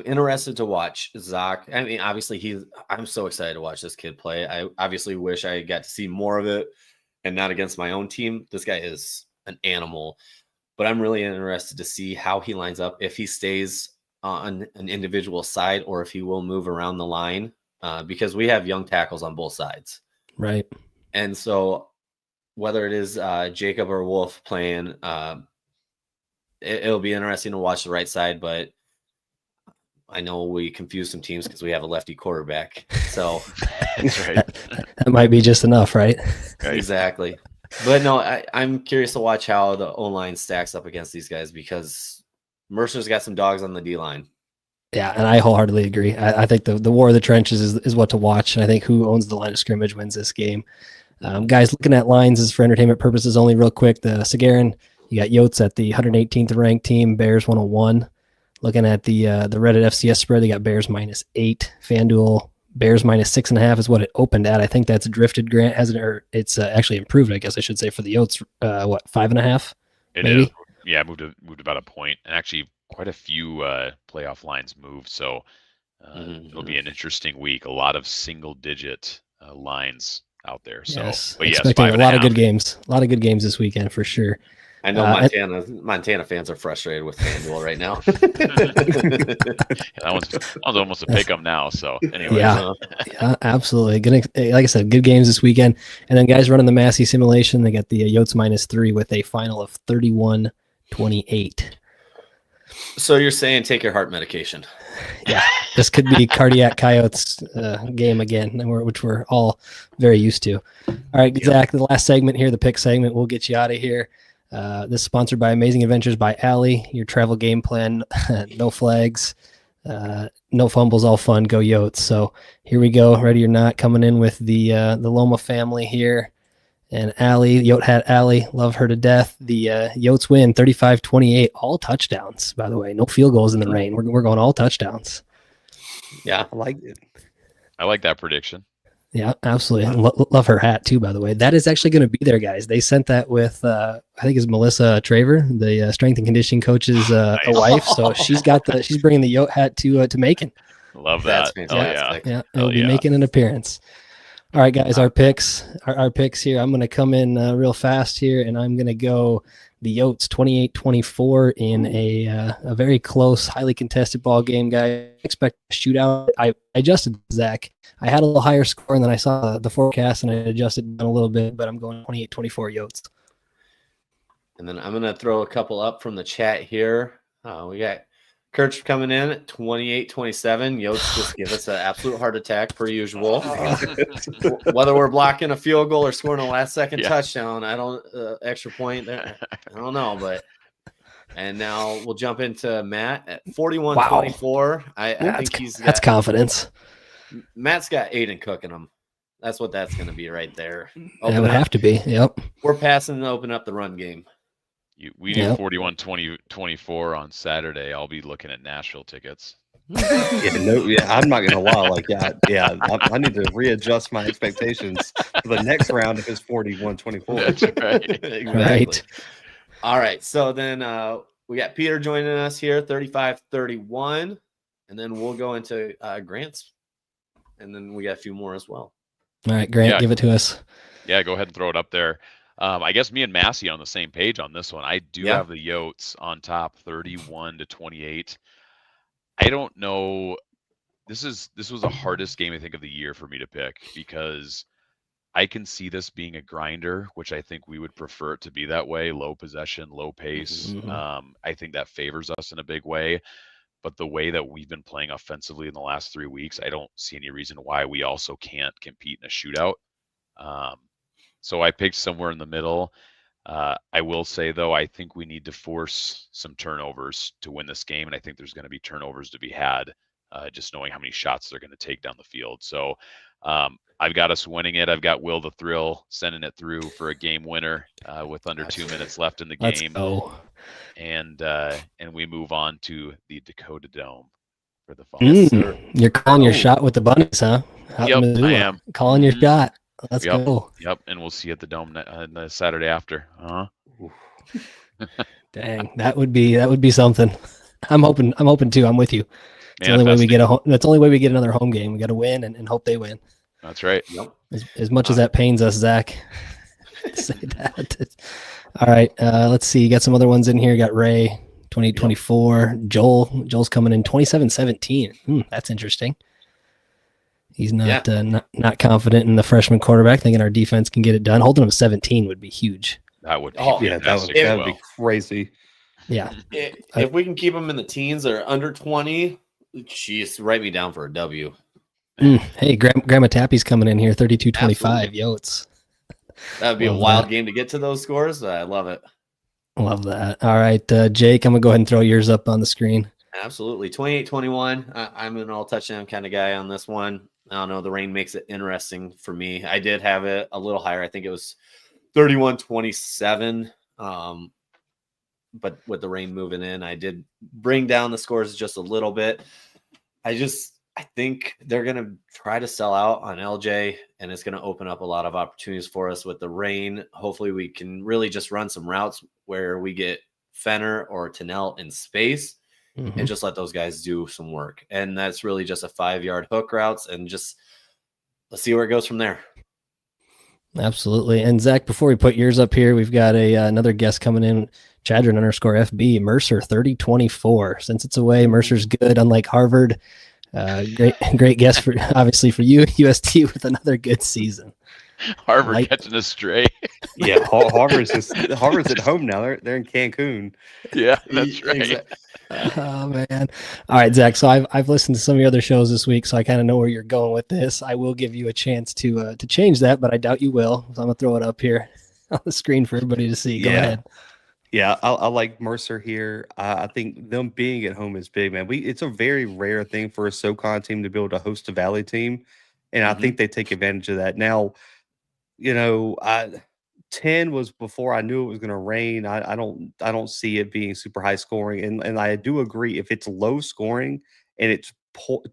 interested to watch Zach. I mean, obviously I'm so excited to watch this kid play. I obviously wish I got to see more of it and not against my own team. This guy is an animal, but I'm really interested to see how he lines up, if he stays on an individual side or if he will move around the line because we have young tackles on both sides. Right. And so whether it is Jacob or Wolf playing, it'll be interesting to watch the right side, but I know we confuse some teams because we have a lefty quarterback. So That's right. That might be just enough, right? Exactly. But no, I'm curious to watch how the O-line stacks up against these guys because Mercer's got some dogs on the D-line. Yeah, and I wholeheartedly agree. I think the war of the trenches is what to watch. And I think who owns the line of scrimmage wins this game. Guys, looking at lines is for entertainment purposes only. Real quick, the Sagarin, you got Yotes at the 118th ranked team, Bears 101. Looking at the Reddit FCS spread, they got Bears -8. FanDuel, Bears -6.5 is what it opened at. I think that's drifted, Grant, hasn't it? Or it's actually improved, I guess I should say, for the Yotes. 5.5? It maybe? is. Yeah, moved about a point, and actually quite a few playoff lines moved. So it'll be an interesting week. A lot of single-digit lines out there. So, yes, but yes, expecting a lot of 5.5. good games. A lot of good games this weekend for sure. I know Montana fans are frustrated with FanDuel right now. That one's almost a pick 'em now. So anyway, Yeah, absolutely. Good, like I said, good games this weekend. And then guys running the Massey simulation, they got the Yotes -3 with a final of 31-28. So you're saying take your heart medication? Yeah, this could be cardiac coyotes game again, which we're all very used to. All right, Zach, the last segment here, the pick segment, we'll get you out of here. This is sponsored by Amazing Adventures by Allie. Your travel game plan, no flags, no fumbles, all fun. Go Yotes! So here we go. Ready or not, coming in with the Loma family here, and Allie, Yote hat Allie, love her to death. The Yotes win 35-28, all touchdowns. By the way, no field goals in the rain. We're going all touchdowns. Yeah, I like it. I like that prediction. Yeah, absolutely. Love her hat too, by the way. That is actually going to be there, guys. They sent that with, I think it's Melissa Traver, the strength and conditioning coach's Nice. wife. So she's bringing the Yote hat to Macon. Love That's that. fantastic. Yeah, it'll be making an appearance. All right, guys, our picks here. I'm going to come in real fast here, and I'm going to go the Yotes 28-24 in a very close, highly contested ball game, guys. Expect a shootout. I adjusted, Zach. I had a little higher score, and then I saw the forecast, and I adjusted down a little bit, but I'm going 28-24 Yotes. And then I'm going to throw a couple up from the chat here. We got Kirch coming in at 28-27. Yotes just give us an absolute heart attack per usual. Whether we're blocking a field goal or scoring a last-second touchdown, extra point there. I don't know, but and now we'll jump into Matt at 41-24. I think that's confidence. Matt's got Aiden cooking him. That's what that's going to be right there. That would have to be. Yep. We're passing to open up the run game. We do 41-24 on Saturday. I'll be looking at Nashville tickets. I'm not gonna lie. I need to readjust my expectations for the next round if it's 41-24. That's right. Exactly. Right. All right. So then we got Peter joining us here, 35-31, and then we'll go into Grant's, and then we got a few more as well. All right, Grant, give it to us. Yeah, go ahead and throw it up there. I guess me and Massey on the same page on this one. I do have the Yotes on top, 31-28. I don't know. This was the hardest game I think of the year for me to pick because I can see this being a grinder, which I think we would prefer it to be that way. Low possession, low pace. Mhm. I think that favors us in a big way. But the way that we've been playing offensively in the last 3 weeks, I don't see any reason why we also can't compete in a shootout. So I picked somewhere in the middle. I will say, though, I think we need to force some turnovers to win this game. And I think there's going to be turnovers to be had, just knowing how many shots they're going to take down the field. So I've got us winning it. I've got Will the Thrill sending it through for a game winner with under 2 minutes left in the Let's game. go. And we move on to the Dakota Dome for the fall. Yes, sir. You're calling your Oh. shot with the bunnies, huh? Out in Yep, I Missoula. am. Calling your Mhm. shot. Let's Yep. go. Yep, and we'll see you at the Dome the Saturday after. Dang, that would be something. I'm hoping too. I'm with you. It's the only way we get that's the only way we get another home game. We got to win and hope they win. That's right. Yep. As much as that pains us, Zach, to say that. All right, let's see. You got some other ones in here. You got Ray, 2024. Joel's coming in 27-17. That's interesting. He's not not confident in the freshman quarterback, thinking our defense can get it done. Holding him 17 would be huge. That would be Yeah, that would be crazy. Yeah. If we can keep them in the teens or under 20, jeez, write me down for a W. Hey, Grandma Tappy's coming in here, 32-25. Absolutely. Yo, That would be a Love wild that. game to get to those scores. I love it. love that. All right, Jake, I'm gonna go ahead and throw yours up on the screen. Absolutely. 28-21. I'm an all touchdown kind of guy on this one. I don't know. The rain makes it interesting for me. I did have it a little higher. I think it was 31-27. But with the rain moving in, I did bring down the scores just a little bit. I think they're going to try to sell out on LJ, and it's going to open up a lot of opportunities for us with the rain. Hopefully we can really just run some routes where we get Fenner or Tennell in space and just let those guys do some work. And that's really just a 5-yard hook routes, and just let's see where it goes from there. Absolutely. And Zach, before we put yours up here, we've got another guest coming in, Chadron_FB, Mercer 30-24. Since it's away, Mercer's good, unlike Harvard. Great guess for obviously for you, UST with another good season. Harvard catching a stray. Yeah, Harvard's at home now. They're in Cancun. Yeah, that's right. Exactly. Oh man! All right, Zach. So I've listened to some of your other shows this week, so I kind of know where you're going with this. I will give you a chance to change that, but I doubt you will. So I'm gonna throw it up here on the screen for everybody to see. Go ahead. Yeah, I like Mercer here. I think them being at home is big, man. It's a very rare thing for a SoCon team to be able to host a Valley team, and I think they take advantage of that. Now, 10 was before I knew it was going to rain. I don't see it being super high scoring, and I do agree if it's low scoring and it's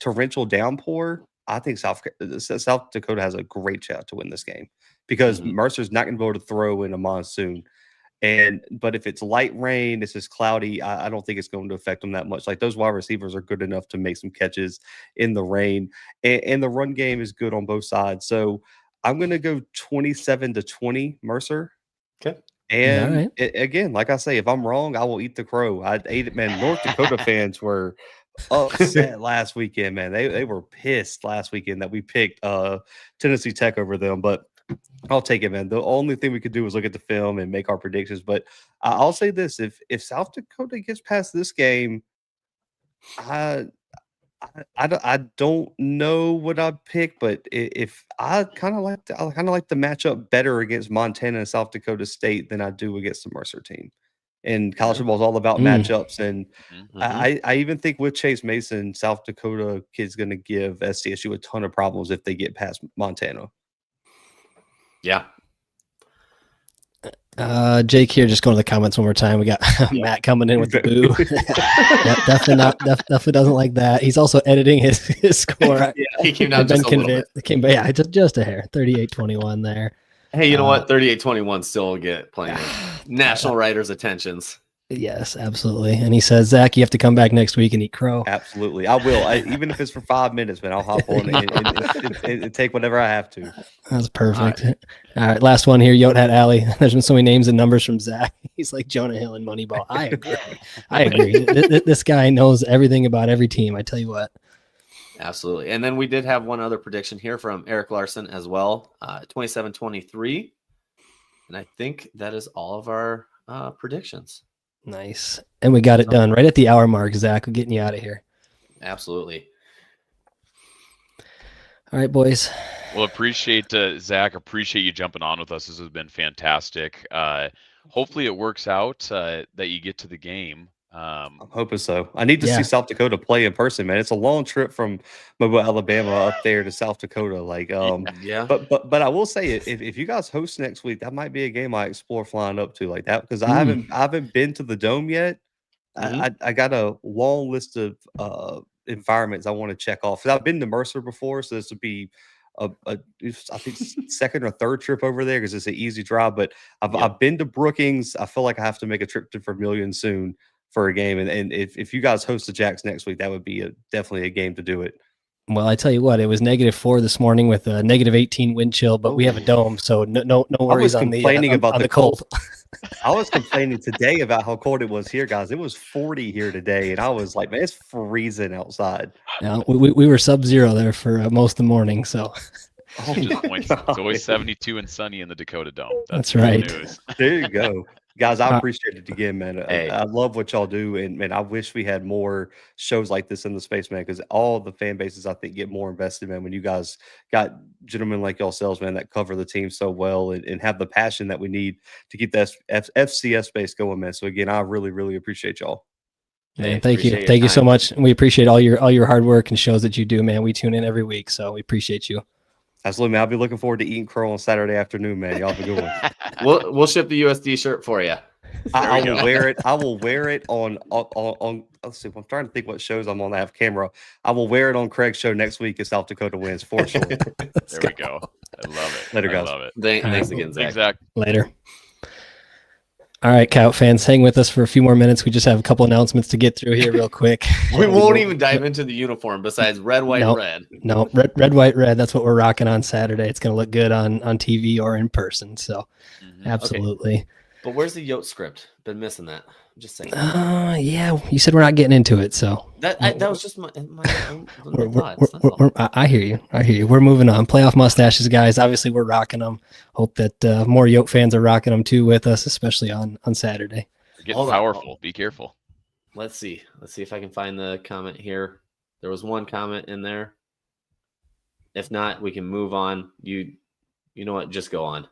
torrential downpour, I think South Dakota has a great shot to win this game because Mercer's not going to be able to throw in a monsoon. But if it's light rain, it's just cloudy, I don't think it's going to affect them that much. Like those wide receivers are good enough to make some catches in the rain, and the run game is good on both sides. So I'm going to go 27-20 Mercer. Okay. And again, like I say, if I'm wrong, I will eat the crow. I ate it, man. North Dakota fans were upset last weekend, man. They were pissed last weekend that we picked Tennessee Tech over them, but I'll take it, man. The only thing we could do was look at the film and make our predictions. But I'll say this: if South Dakota gets past this game, I don't know what I'd pick, but if I kind of like the matchup better against Montana and South Dakota State than I do against the Mercer team. And college football is all about matchups, and I even think with Chase Mason, South Dakota kid's going to give SDSU a ton of problems if they get past Montana. Yeah. Jake here, just going to the comments one more time. We got Matt coming in with the boo. Definitely doesn't like that. He's also editing his score. He came down just a little bit. Just a hair. 38-21 there. Hey, you know what? 38-21 still get plenty of national writers' attentions. Yes, absolutely. And he says, Zach, you have to come back next week and eat crow. Absolutely. I will. Even if it's for 5 minutes, man, I'll hop on and take whatever I have to. That's perfect. All right, last one here, Yote Hat Alley. There's been so many names and numbers from Zach. He's like Jonah Hill and Moneyball. I agree. This guy knows everything about every team. I tell you what. Absolutely. And then we did have one other prediction here from Eric Larson as well, 27-23. And I think that is all of our predictions. Nice. And we got it done right at the hour mark, Zach. We're getting you out of here. Absolutely. All right, boys. Well, appreciate Zach. Appreciate you jumping on with us. This has been fantastic. Hopefully it works out that you get to the game. I'm hoping so. I need to see South Dakota play in person, man. It's a long trip from Mobile, Alabama up there to South Dakota. Like, yeah. But I will say, if you guys host next week, that might be a game I explore flying up to like that, because I haven't been to the Dome yet. I got a long list of environments I want to check off. 'Cause I've been to Mercer before, so this would be I think second or third trip over there because it's an easy drive. But I've been to Brookings. I feel like I have to make a trip to Vermilion soon for a game. And if you guys host the Jacks next week, that would be definitely a game to do it. Well, I tell you what, it was -4 this morning with a -18 wind chill, but we have a dome, so no worries on the cold. I was complaining today about how cold it was here, guys. It was 40 here today, and I was like, man, it's freezing outside. Yeah, we were sub-zero there for most of the morning, so. It's always 72 and sunny in the Dakota Dome. That's right. There you go. Guys, I appreciate it again, man. I love what y'all do, and man, I wish we had more shows like this in the space, man, because all the fan bases, I think, get more invested, man, when you guys got gentlemen like yourselves, man, that cover the team so well and have the passion that we need to keep that FCS space going, man. So again, I really, really appreciate y'all. Man, thank you so much. We appreciate all your hard work and shows that you do, man. We tune in every week, so we appreciate you. Absolutely, man. I'll be looking forward to eating crow on Saturday afternoon, man. Y'all have a good one. We'll ship the USD shirt for you. I will wear it. I will wear it on. Let's see. I'm trying to think what shows I'm on. I have camera. I will wear it on Craig's show next week if South Dakota wins, for sure. There we go. I love it. Later, guys. I love it. Thanks again, Zach. Exactly. Later. All right, Coyote fans, hang with us for a few more minutes. We just have a couple announcements to get through here real quick. We won't even dive into the uniform besides red, white, red. No, red, white, red. That's what we're rocking on Saturday. It's going to look good on TV or in person. So absolutely. Okay. But where's the Yote script? Been missing that. I'm just saying. Yeah, you said we're not getting into it, so that was just my thoughts. I hear you. We're moving on. Playoff mustaches, guys. Obviously, we're rocking them. Hope that more Yote fans are rocking them too with us, especially on Saturday. They're getting powerful. Be careful. Let's see if I can find the comment here. There was one comment in there. If not, we can move on. You know what? Just go on.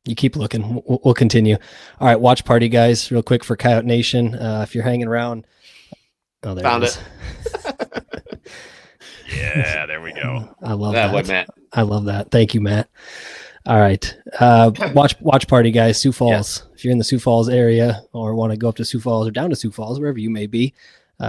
You keep looking. We'll continue. All right, watch party, guys, real quick for Coyote Nation. If you're hanging around. Oh, there Found it. Yeah, there we go. I love that. Way, Matt. I love that. Thank you, Matt. All right. Watch party, guys. Sioux Falls. Yes. If you're in the Sioux Falls area or want to go up to Sioux Falls or down to Sioux Falls, wherever you may be,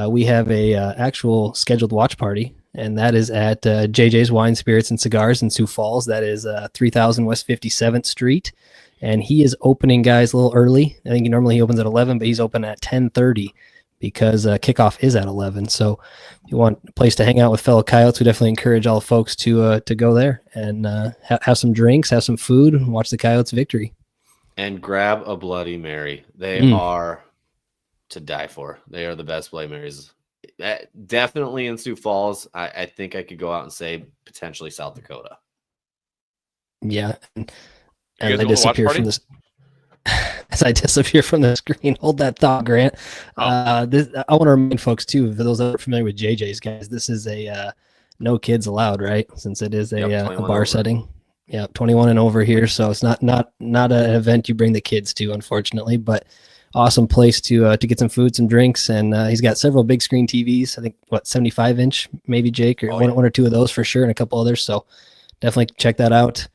we have a actual scheduled watch party. And that is at JJ's Wine, Spirits, and Cigars in Sioux Falls. That is 3000 West 57th Street. And he is opening, guys, a little early. I think normally he opens at 11, but he's open at 10:30 because kickoff is at 11. So if you want a place to hang out with fellow Coyotes, we definitely encourage all folks to go there and have some drinks, have some food, and watch the Coyotes' victory. And grab a Bloody Mary. They are to die for. They are the best Bloody Marys. Definitely in Sioux Falls. I think I could go out and say potentially South Dakota. Yeah. And I disappear from this. As I disappear from the screen, hold that thought, Grant. I want to remind folks too, for those that are familiar with JJ's, guys, this is a no kids allowed, right? Since it is a bar setting. Yeah, 21 and over here, so it's not an event you bring the kids to, unfortunately, but awesome place to get some food, some drinks, and he's got several big screen TVs. I think 75-inch, maybe, Jake, or one or two of those for sure, and a couple others. So definitely check that out.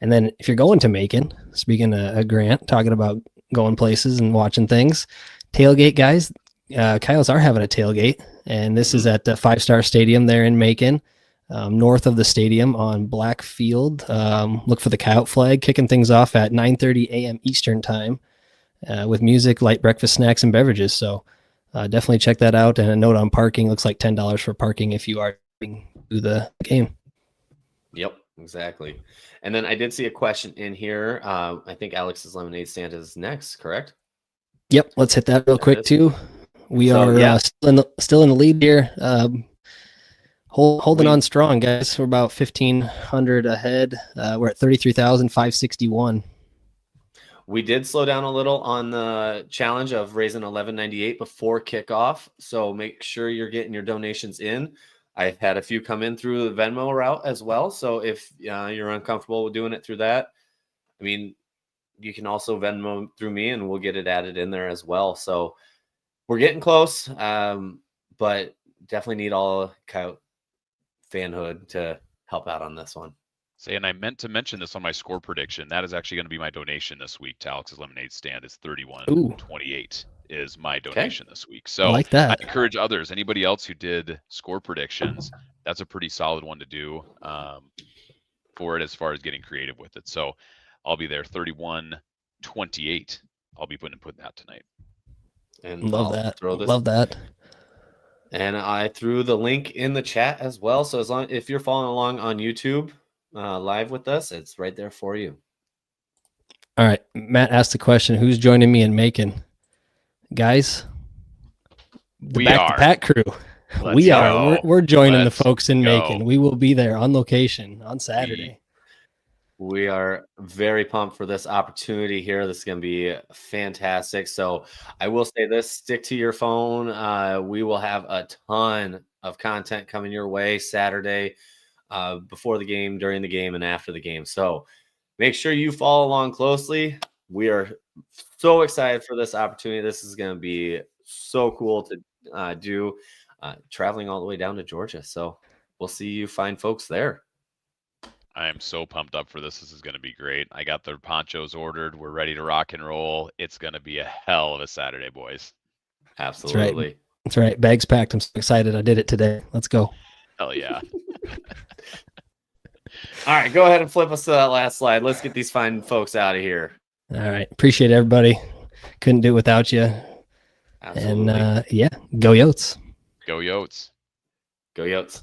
And then if you're going to Macon, speaking of Grant, talking about going places and watching things, tailgate, guys. Coyotes are having a tailgate, and this is at the 5-Star Stadium there in Macon, north of the stadium on Black Field. Look for the Coyote flag, kicking things off at 9:30 a.m. Eastern time. With music, light breakfast, snacks, and beverages. So definitely check that out. And a note on parking, looks like $10 for parking if you are going to the game. Yep, exactly. And then I did see a question in here. I think Alex's Lemonade Stand is next, correct? Yep, let's hit that real quick too. We are still in the lead here. Holding on strong, guys. We're about 1,500 ahead. We're at 33,561. We did slow down a little on the challenge of raising $11.98 before kickoff. So make sure you're getting your donations in. I've had a few come in through the Venmo route as well. So if you're uncomfortable with doing it through that, I mean, you can also Venmo through me and we'll get it added in there as well. So we're getting close, but definitely need all Coyote fanhood to help out on this one. And I meant to mention this on my score prediction. That is actually going to be my donation this week to Alex's Lemonade Stand. It's 31.28 is my donation this week. So I like that. I encourage others, anybody else who did score predictions, that's a pretty solid one to do for it as far as getting creative with it. So I'll be there 31.28. I'll be putting that tonight. And Love that. And I threw the link in the chat as well. So if you're following along on YouTube live with us, it's right there for you. All right. Matt asked the question, who's joining me in Macon? Guys, the back-to-pack crew. We are. We're joining the folks in Macon. We will be there on location on Saturday. We are very pumped for this opportunity here. This is going to be fantastic. So I will say this, stick to your phone. We will have a ton of content coming your way Saturday before the game, during the game, and after the game. So make sure you follow along closely. We are so excited for this opportunity. This is going to be so cool to do, traveling all the way down to Georgia. So we'll see you fine folks there. I am so pumped up for this. This is going to be great. I got the ponchos ordered. We're ready to rock and roll. It's going to be a hell of a Saturday, boys. Absolutely. That's right. Bags packed. I'm so excited. I did it today. Let's go. Hell yeah. All right, go ahead and flip us to that last slide. Let's get these fine folks out of here. All right. Appreciate everybody. Couldn't do it without you. Absolutely. And go Yotes. Go Yotes. Go Yotes.